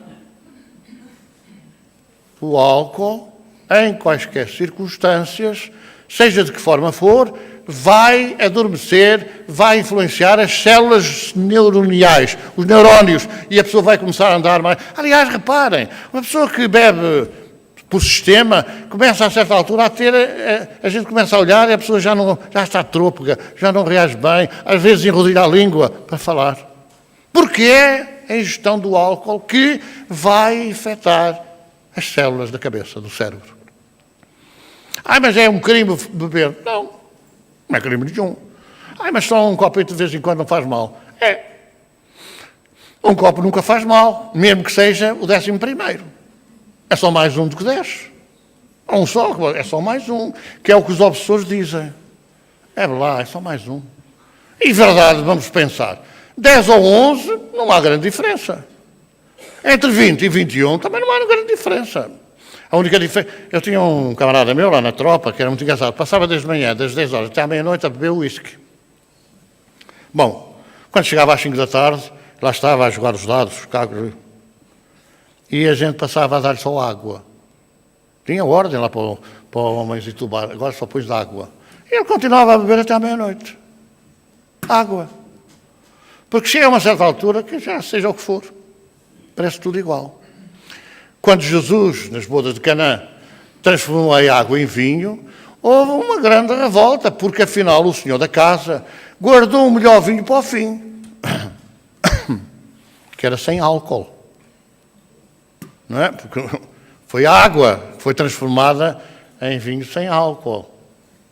[SPEAKER 1] O álcool, em quaisquer circunstâncias, seja de que forma for, vai adormecer, vai influenciar as células neuroniais, os neurónios, e a pessoa vai começar a andar mais. Aliás, reparem, uma pessoa que bebe por sistema, começa a certa altura a ter, a gente começa a olhar e a pessoa já está trôpega, já não reage bem, às vezes enrodilha a língua para falar. Porque é a ingestão do álcool que vai afetar as células da cabeça, do cérebro. Mas é um crime beber. Não é crime nenhum. Mas só um copo de vez em quando não faz mal. Um copo nunca faz mal, mesmo que seja o 11º. É só mais um do que 10. Um só, é só mais um, que é o que os obsessores dizem. É só mais um. E verdade, vamos pensar, 10 ou 11 não há grande diferença. Entre 20 e 21 também não há grande diferença. A única diferença... Eu tinha um camarada meu lá na tropa, que era muito engraçado, passava desde manhã, das 10 horas até à meia-noite, a beber whisky. Bom, quando chegava às 5 da tarde, lá estava a jogar os dados, os cagos, e a gente passava a dar-lhe só água. Tinha ordem lá para o homens e tubar, agora só pôs de água. E ele continuava a beber até à meia-noite. Água. Porque chega a uma certa altura que já seja o que for, parece tudo igual. Quando Jesus, nas bodas de Canaã, transformou a água em vinho, houve uma grande revolta, porque afinal o senhor da casa guardou o melhor vinho para o fim, que era sem álcool. Não é? Porque foi água que foi transformada em vinho sem álcool.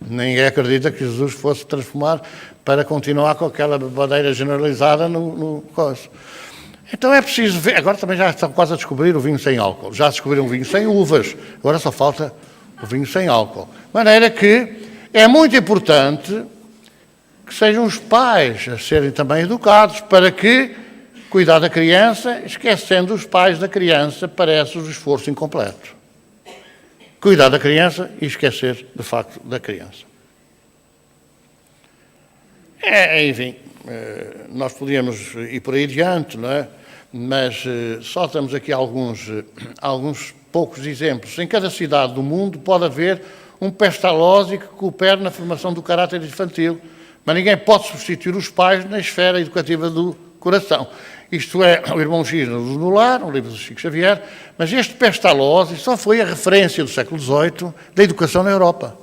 [SPEAKER 1] Ninguém acredita que Jesus fosse transformar para continuar com aquela bebadeira generalizada no coisa. Então é preciso ver, agora também já estão quase a descobrir o vinho sem álcool. Já descobriram o vinho sem uvas, agora só falta o vinho sem álcool. De maneira que é muito importante que sejam os pais a serem também educados para que cuidar da criança, esquecendo os pais da criança, parece o esforço incompleto. Cuidar da criança e esquecer, de facto, da criança. Enfim, nós podíamos ir por aí adiante, não é? Mas só temos aqui alguns poucos exemplos. Em cada cidade do mundo pode haver um pestalozzi que coopere na formação do caráter infantil, mas ninguém pode substituir os pais na esfera educativa do coração. Isto é, o Irmão X no Lar, um livro do Chico Xavier, mas este pestalozzi só foi a referência do século XVIII da educação na Europa.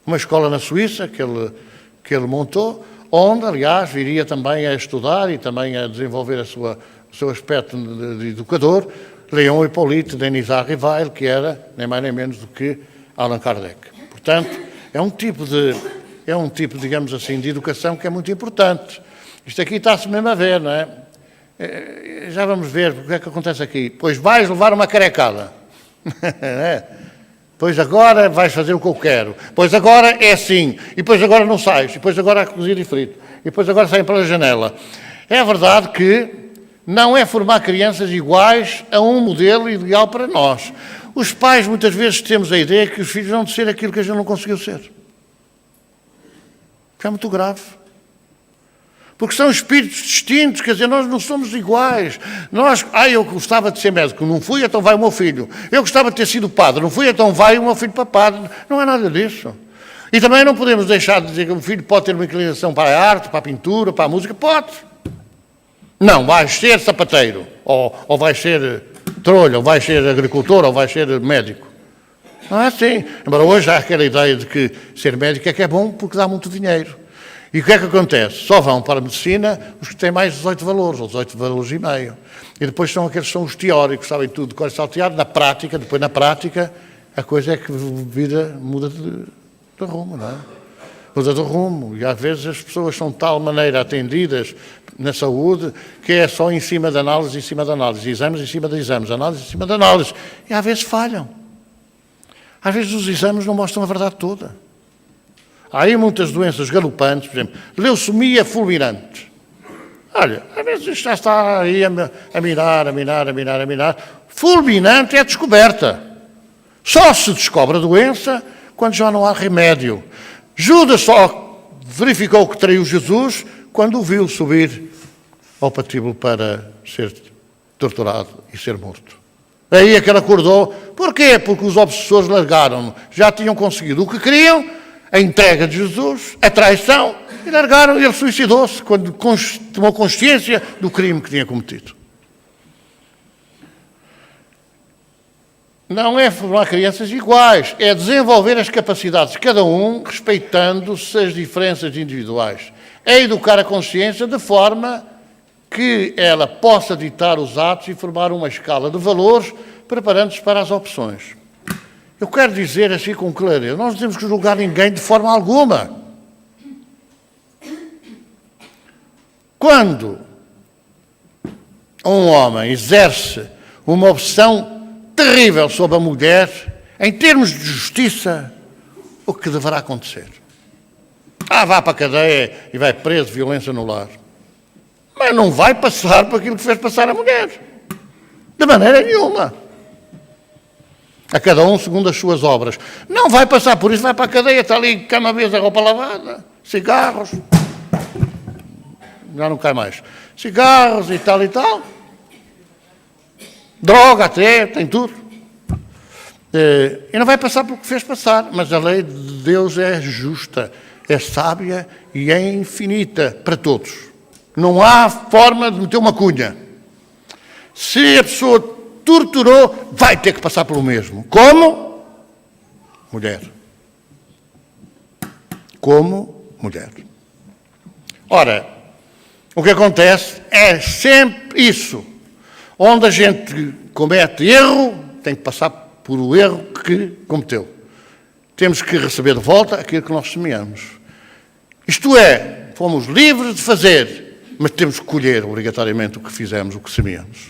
[SPEAKER 1] Uma escola na Suíça que ele montou, onde, aliás, viria também a estudar e também a desenvolver o seu aspecto de educador, Leon Hippolyte Denis Rivail, que era nem mais nem menos do que Allan Kardec. Portanto, é um tipo, digamos assim, de educação que é muito importante. Isto aqui está-se mesmo a ver, não é? Já vamos ver o que é que acontece aqui. Pois vais levar uma carecada. Pois agora vais fazer o que eu quero. Pois agora é assim. E depois agora não sais. E depois agora há cozido e frito. E depois agora saem pela janela. É verdade que não é formar crianças iguais a um modelo ideal para nós. Os pais muitas vezes temos a ideia que os filhos vão ser aquilo que a gente não conseguiu ser. Que é muito grave. Porque são espíritos distintos, quer dizer, nós não somos iguais. Eu gostava de ser médico, não fui, então vai o meu filho. Eu gostava de ter sido padre, não fui, então vai o meu filho para padre. Não é nada disso. E também não podemos deixar de dizer que o filho pode ter uma inclinação para a arte, para a pintura, para a música. Pode. Não, vais ser sapateiro, ou vais ser trolho, ou vais ser agricultor, ou vais ser médico. Não é assim. Embora hoje há aquela ideia de que ser médico é que é bom porque dá muito dinheiro. E o que é que acontece? Só vão para a medicina os que têm mais 18 valores, ou 18 valores e meio. E depois são aqueles que são os teóricos, sabem tudo de cor e salteado. Na prática, a coisa é que a vida muda de rumo, não é? Muda de rumo. E às vezes as pessoas são de tal maneira atendidas na saúde que é só em cima de análise, exames em cima de exames, análise em cima de análise. E às vezes falham. Às vezes os exames não mostram a verdade toda. Há aí muitas doenças galopantes, por exemplo, leucemia fulminante. Olha, às vezes já está aí a mirar. Fulminante é descoberta. Só se descobre a doença quando já não há remédio. Judas só verificou que traiu Jesus quando o viu subir ao patíbulo para ser torturado e ser morto. Aí é que ele acordou. Porquê? Porque os obsessores largaram-no. Já tinham conseguido o que queriam. a entrega de Jesus, a traição, e largaram, e ele suicidou-se quando tomou consciência do crime que tinha cometido. Não é formar crianças iguais, é desenvolver as capacidades de cada um, respeitando-se as diferenças individuais. É educar a consciência de forma que ela possa ditar os atos e formar uma escala de valores, preparando-se para as opções. Eu quero dizer assim com clareza, nós não temos que julgar ninguém de forma alguma. Quando um homem exerce uma opção terrível sobre a mulher, em termos de justiça, o que deverá acontecer? Vá para a cadeia e vai preso, violência no lar. Mas não vai passar por aquilo que fez passar a mulher. De maneira nenhuma. A cada um segundo as suas obras. Não vai passar por isso, vai para a cadeia, está ali, cama, mesa, roupa lavada, cigarros. Já não cai mais. Cigarros e tal e tal. Droga até, tem tudo. E não vai passar pelo que fez passar, mas a lei de Deus é justa, é sábia e é infinita para todos. Não há forma de meter uma cunha. Se a pessoa torturou, vai ter que passar pelo mesmo. Como? Mulher. Como mulher. Ora, o que acontece é sempre isso. Onde a gente comete erro, tem que passar por o erro que cometeu. Temos que receber de volta aquilo que nós semeamos. Isto é, fomos livres de fazer, mas temos que colher obrigatoriamente o que fizemos, o que semeamos.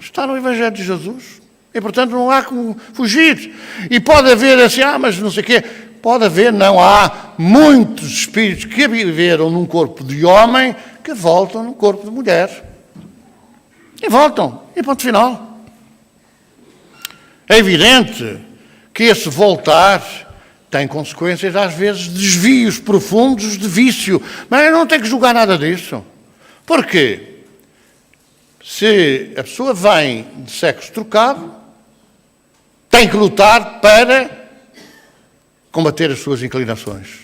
[SPEAKER 1] Está no Evangelho de Jesus. E, portanto, não há como fugir. E pode haver assim, mas não sei o quê. Pode haver, não há muitos espíritos que viveram num corpo de homem que voltam num corpo de mulher. E voltam. E ponto final. É evidente que esse voltar tem consequências, às vezes, desvios profundos de vício. Mas não tem que julgar nada disso. Porquê? Se a pessoa vem de sexo trocado, tem que lutar para combater as suas inclinações.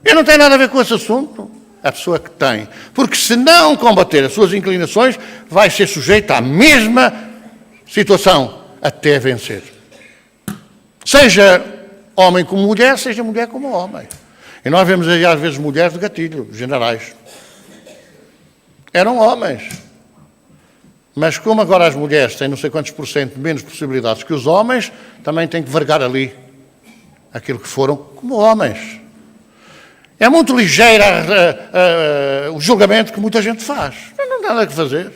[SPEAKER 1] E não tem nada a ver com esse assunto. A pessoa que tem. Porque se não combater as suas inclinações, vai ser sujeita à mesma situação até vencer. Seja homem como mulher, seja mulher como homem. E nós vemos aí às vezes mulheres de gatilho, generais. Eram homens. Mas como agora as mulheres têm não sei quantos por cento menos possibilidades que os homens, também têm que vergar ali aquilo que foram como homens. É muito ligeiro o julgamento que muita gente faz. Não há nada a fazer.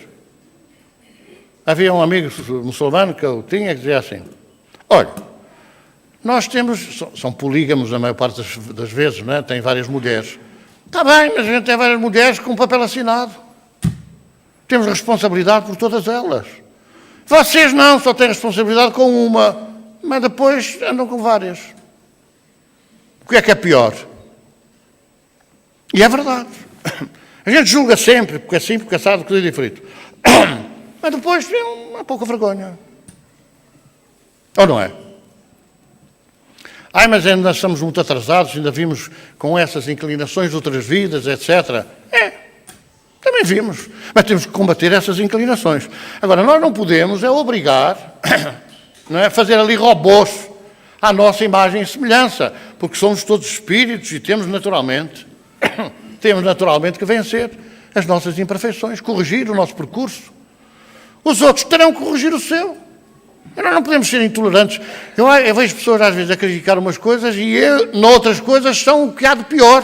[SPEAKER 1] Havia um amigo muçulmano que eu tinha que dizia assim, olha, nós temos, são polígamos a maior parte das vezes, não é? Tem várias mulheres. Está bem, mas a gente tem várias mulheres com papel assinado. Temos responsabilidade por todas elas. Vocês não, só têm responsabilidade com uma, mas depois andam com várias. O que é pior? E é verdade. A gente julga sempre, porque é assim, porque é assado, cozido e frito. Mas depois tem uma pouca vergonha. Ou não é? Mas ainda estamos muito atrasados, ainda vimos com essas inclinações de outras vidas, etc. Também vimos. Mas temos que combater essas inclinações. Agora, nós não podemos obrigar, não é, fazer ali robôs à nossa imagem e semelhança, porque somos todos espíritos e temos naturalmente que vencer as nossas imperfeições, corrigir o nosso percurso. Os outros terão que corrigir o seu. Nós não podemos ser intolerantes. Eu vejo pessoas às vezes a criticar umas coisas e noutras coisas são o que há de pior.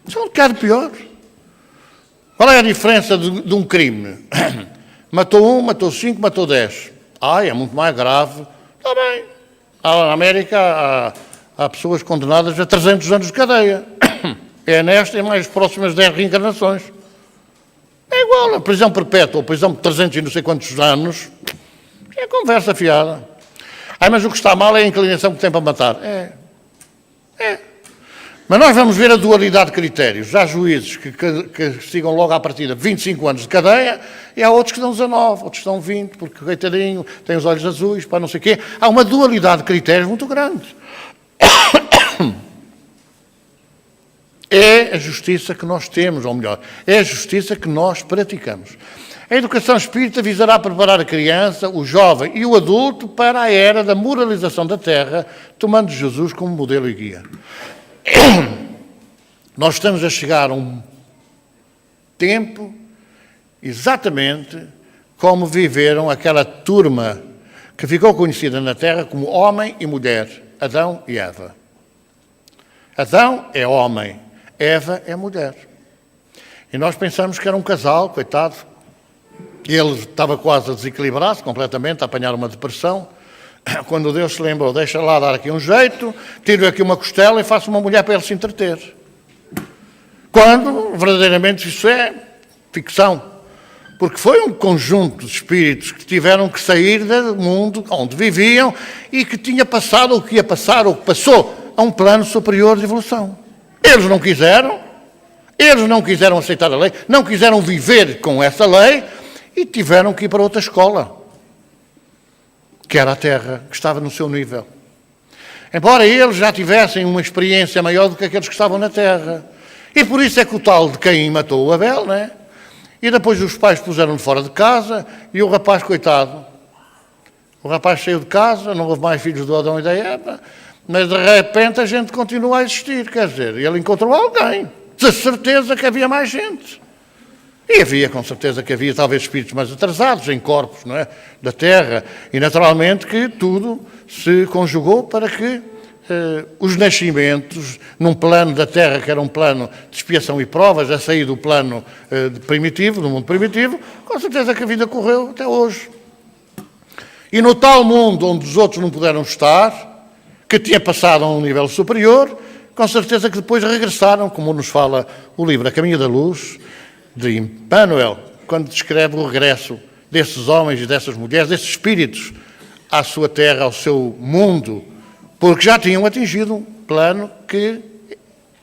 [SPEAKER 1] São o que há de pior. Qual é a diferença de um crime? Matou 1, matou 5, matou 10. É muito mais grave. Está bem. Na América há pessoas condenadas a 300 anos de cadeia. É nesta e mais próximas 10 reencarnações. É igual, a prisão perpétua ou prisão de 300 e não sei quantos anos. É conversa fiada. Mas o que está mal é a inclinação que tem para matar. É. Mas nós vamos ver a dualidade de critérios. Há juízes que castigam logo à partida 25 anos de cadeia e há outros que dão 19, outros que dão 20, porque, coitadinho, tem os olhos azuis, para não sei o quê. Há uma dualidade de critérios muito grande. É a justiça que nós temos, ou melhor, é a justiça que nós praticamos. A educação espírita visará preparar a criança, o jovem e o adulto para a era da moralização da terra, tomando Jesus como modelo e guia. Nós estamos a chegar a um tempo exatamente como viveram aquela turma que ficou conhecida na terra como homem e mulher, Adão e Eva. Adão é homem, Eva é mulher. E nós pensamos que era um casal, coitado. Ele estava quase a desequilibrar-se completamente, a apanhar uma depressão. Quando Deus se lembrou, deixa lá dar aqui um jeito, tiro aqui uma costela e faço uma mulher para ele se entreter. Quando, verdadeiramente, isso é ficção. Porque foi um conjunto de espíritos que tiveram que sair do mundo onde viviam e que tinha passado, ou que ia passar, ou que passou a um plano superior de evolução. Eles não quiseram aceitar a lei, não quiseram viver com essa lei e tiveram que ir para outra escola, que era a Terra, que estava no seu nível. Embora eles já tivessem uma experiência maior do que aqueles que estavam na Terra. E por isso é que o tal de Caim matou o Abel, não é? E depois os pais puseram-no fora de casa e o rapaz, coitado, o rapaz saiu de casa, não houve mais filhos do Adão e da Eva, mas de repente a gente continua a existir, quer dizer, ele encontrou alguém, de certeza que havia mais gente. E havia, com certeza que havia talvez espíritos mais atrasados em corpos, não é? Da Terra, e naturalmente que tudo se conjugou para que os nascimentos, num plano da Terra, que era um plano de expiação e provas, a sair do plano primitivo, do mundo primitivo, com certeza que a vida correu até hoje. E no tal mundo onde os outros não puderam estar, que tinha passado a um nível superior, com certeza que depois regressaram, como nos fala o livro A Caminho da Luz, de Emmanuel, quando descreve o regresso desses homens e dessas mulheres, desses espíritos, à sua terra, ao seu mundo, porque já tinham atingido um plano que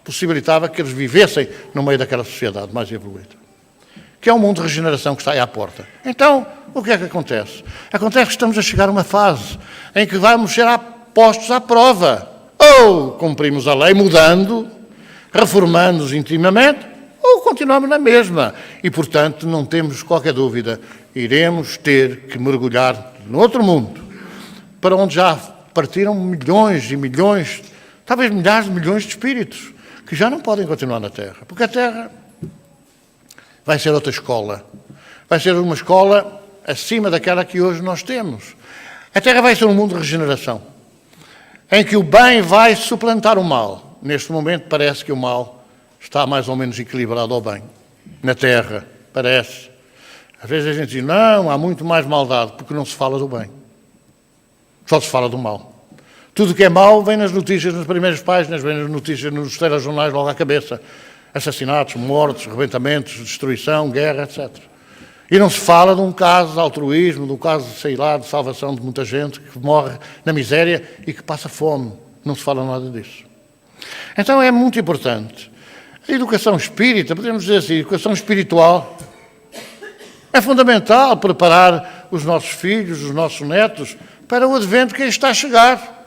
[SPEAKER 1] possibilitava que eles vivessem no meio daquela sociedade mais evoluída, que é um mundo de regeneração que está aí à porta. Então, o que é que acontece? Acontece que estamos a chegar a uma fase em que vamos ser postos à prova. Ou cumprimos a lei mudando, reformando-nos intimamente, ou continuamos na mesma. E, portanto, não temos qualquer dúvida, iremos ter que mergulhar no outro mundo, para onde já partiram milhões e milhões, talvez milhares de milhões de espíritos, que já não podem continuar na Terra. Porque a Terra vai ser outra escola. Vai ser uma escola acima daquela que hoje nós temos. A Terra vai ser um mundo de regeneração, em que o bem vai suplantar o mal. Neste momento parece que o mal está mais ou menos equilibrado ao bem. Na Terra, parece. Às vezes a gente diz, não, há muito mais maldade, porque não se fala do bem. Só se fala do mal. Tudo que é mau vem nas notícias, nas primeiras páginas, vem nas notícias, nos telejornais logo à cabeça. Assassinatos, mortes, rebentamentos, destruição, guerra, etc. E não se fala de um caso de altruísmo, de um caso, sei lá, de salvação de muita gente que morre na miséria e que passa fome. Não se fala nada disso. Então é muito importante. A educação espírita, podemos dizer assim, a educação espiritual, é fundamental preparar os nossos filhos, os nossos netos, para o advento que aí está a chegar.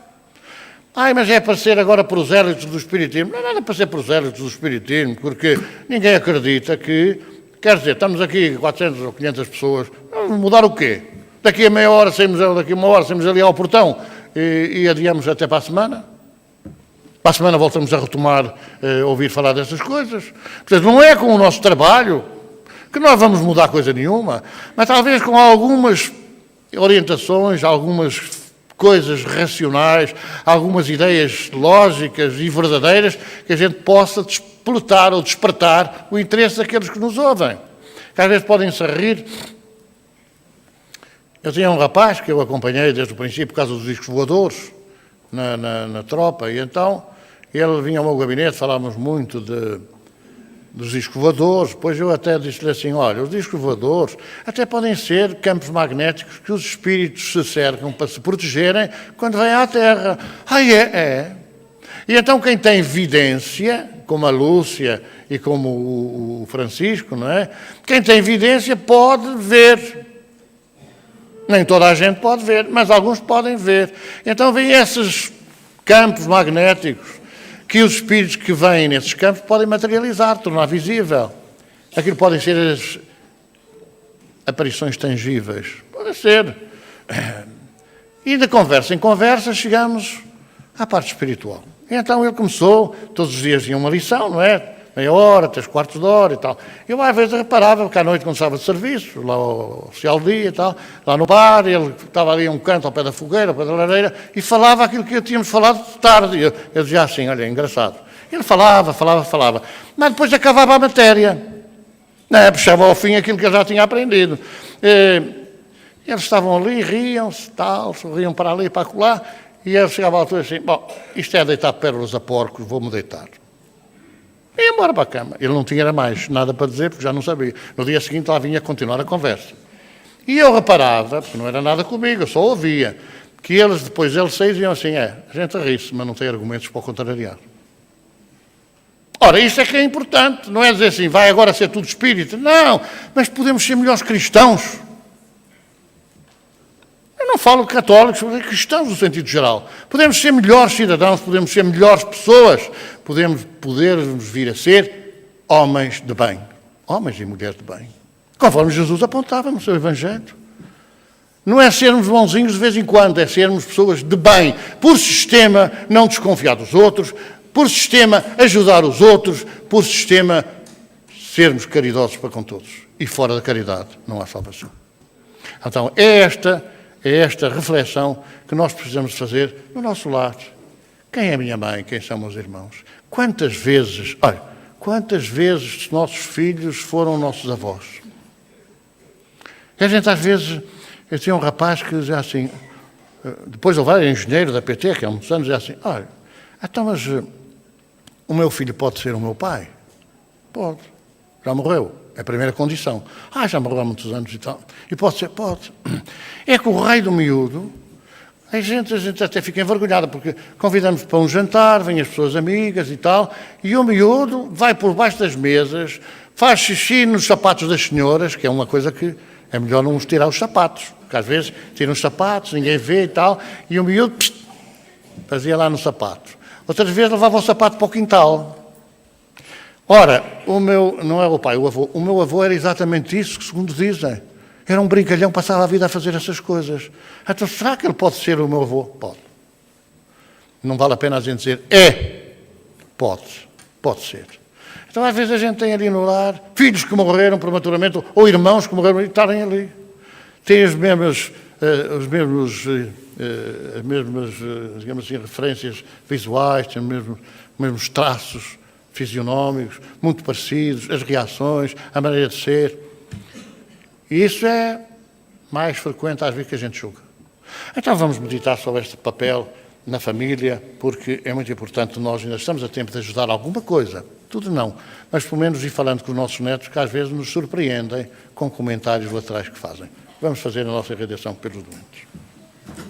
[SPEAKER 1] Mas é para ser agora prosélitos do Espiritismo. Não é nada para ser prosélitos do Espiritismo, porque ninguém acredita que, quer dizer, estamos aqui 400 ou 500 pessoas, vamos mudar o quê? Daqui a meia hora, daqui a uma hora, saímos ali ao portão e adiamos até para a semana? Para a semana voltamos a retomar, ouvir falar dessas coisas. Portanto, não é com o nosso trabalho que nós vamos mudar coisa nenhuma, mas talvez com algumas orientações, algumas coisas racionais, algumas ideias lógicas e verdadeiras que a gente possa despletar ou despertar o interesse daqueles que nos ouvem. Que às vezes podem-se rir. Eu tinha um rapaz que eu acompanhei desde o princípio por causa dos discos voadores na tropa, e então ele vinha ao meu gabinete, falávamos muito dos discos voadores, depois eu até disse-lhe assim, olha, os discos voadores até podem ser campos magnéticos que os espíritos se cercam para se protegerem quando vêm à Terra. É. E então quem tem vidência, como a Lúcia e como o Francisco, não é? Quem tem vidência pode ver. Nem toda a gente pode ver, mas alguns podem ver. Então vêm esses campos magnéticos que os espíritos que vêm nesses campos podem materializar, tornar visível. Aquilo podem ser as aparições tangíveis. Pode ser. E de conversa em conversa chegamos à parte espiritual. E então ele começou, todos os dias tinha uma lição, não é? Meia hora, 3/4 de hora e tal. Eu às vezes reparava, porque à noite quando estava de serviço, lá ao social dia e tal, lá no bar, ele estava ali a um canto ao pé da fogueira, ao pé da lareira, e falava aquilo que tínhamos falado de tarde. Eu dizia assim, olha, engraçado. Ele falava, mas depois acabava a matéria. Puxava ao fim aquilo que eu já tinha aprendido. Eles estavam ali, riam-se, tal, sorriam para ali e para acolá, e ele chegava à altura assim, bom, isto é deitar pérolas a porcos, vou-me deitar. E ia embora para a cama. Ele não tinha mais nada para dizer, porque já não sabia. No dia seguinte lá vinha continuar a conversa. E eu reparava, porque não era nada comigo, eu só ouvia, que eles, depois eles seis, iam assim, a gente ri-se, mas não tem argumentos para o contrariar. Ora, isso é que é importante, não é dizer assim, vai agora ser tudo espírita. Não, mas podemos ser melhores cristãos. Eu não falo de católicos, falo de cristãos no sentido geral. Podemos ser melhores cidadãos, podemos ser melhores pessoas, podemos vir a ser homens de bem. Homens e mulheres de bem. Conforme Jesus apontava no seu Evangelho. Não é sermos bonzinhos de vez em quando, é sermos pessoas de bem. Por sistema, não desconfiar dos outros. Por sistema, ajudar os outros. Por sistema, sermos caridosos para com todos. E fora da caridade não há salvação. Então, é esta reflexão que nós precisamos fazer no nosso lar. Quem é minha mãe? Quem são meus irmãos? Quantas vezes os nossos filhos foram nossos avós? E a gente às vezes, eu tinha um rapaz que dizia assim, depois ele vai, engenheiro da PT, que há muitos anos, dizia assim, olha, então mas o meu filho pode ser o meu pai? Pode. Já morreu. É a primeira condição. Já morreu há muitos anos e tal. E pode ser? Pode. É que o rei do miúdo, a gente até fica envergonhada, porque convidamos para um jantar, vêm as pessoas amigas e tal, e o miúdo vai por baixo das mesas, faz xixi nos sapatos das senhoras, que é uma coisa que é melhor não nos tirar os sapatos, porque às vezes tiram os sapatos, ninguém vê e tal, e o miúdo fazia lá no sapato. Outras vezes levava o sapato para o quintal. Ora, não era o pai, o meu avô era exatamente isso, que segundo dizem. Era um brincalhão, passava a vida a fazer essas coisas. Então, será que ele pode ser o meu avô? Pode. Não vale a pena a gente dizer, pode ser. Então, às vezes a gente tem ali no lar filhos que morreram prematuramente, ou irmãos que morreram e estarem ali. Têm as mesmas, digamos assim, referências visuais, têm os mesmos traços fisionómicos, muito parecidos, as reações, a maneira de ser. E isso é mais frequente às vezes que a gente julga. Então vamos meditar sobre este papel na família, porque é muito importante, nós ainda estamos a tempo de ajudar alguma coisa, tudo não, mas pelo menos ir falando com os nossos netos, que às vezes nos surpreendem com comentários laterais que fazem. Vamos fazer a nossa redação pelos doentes.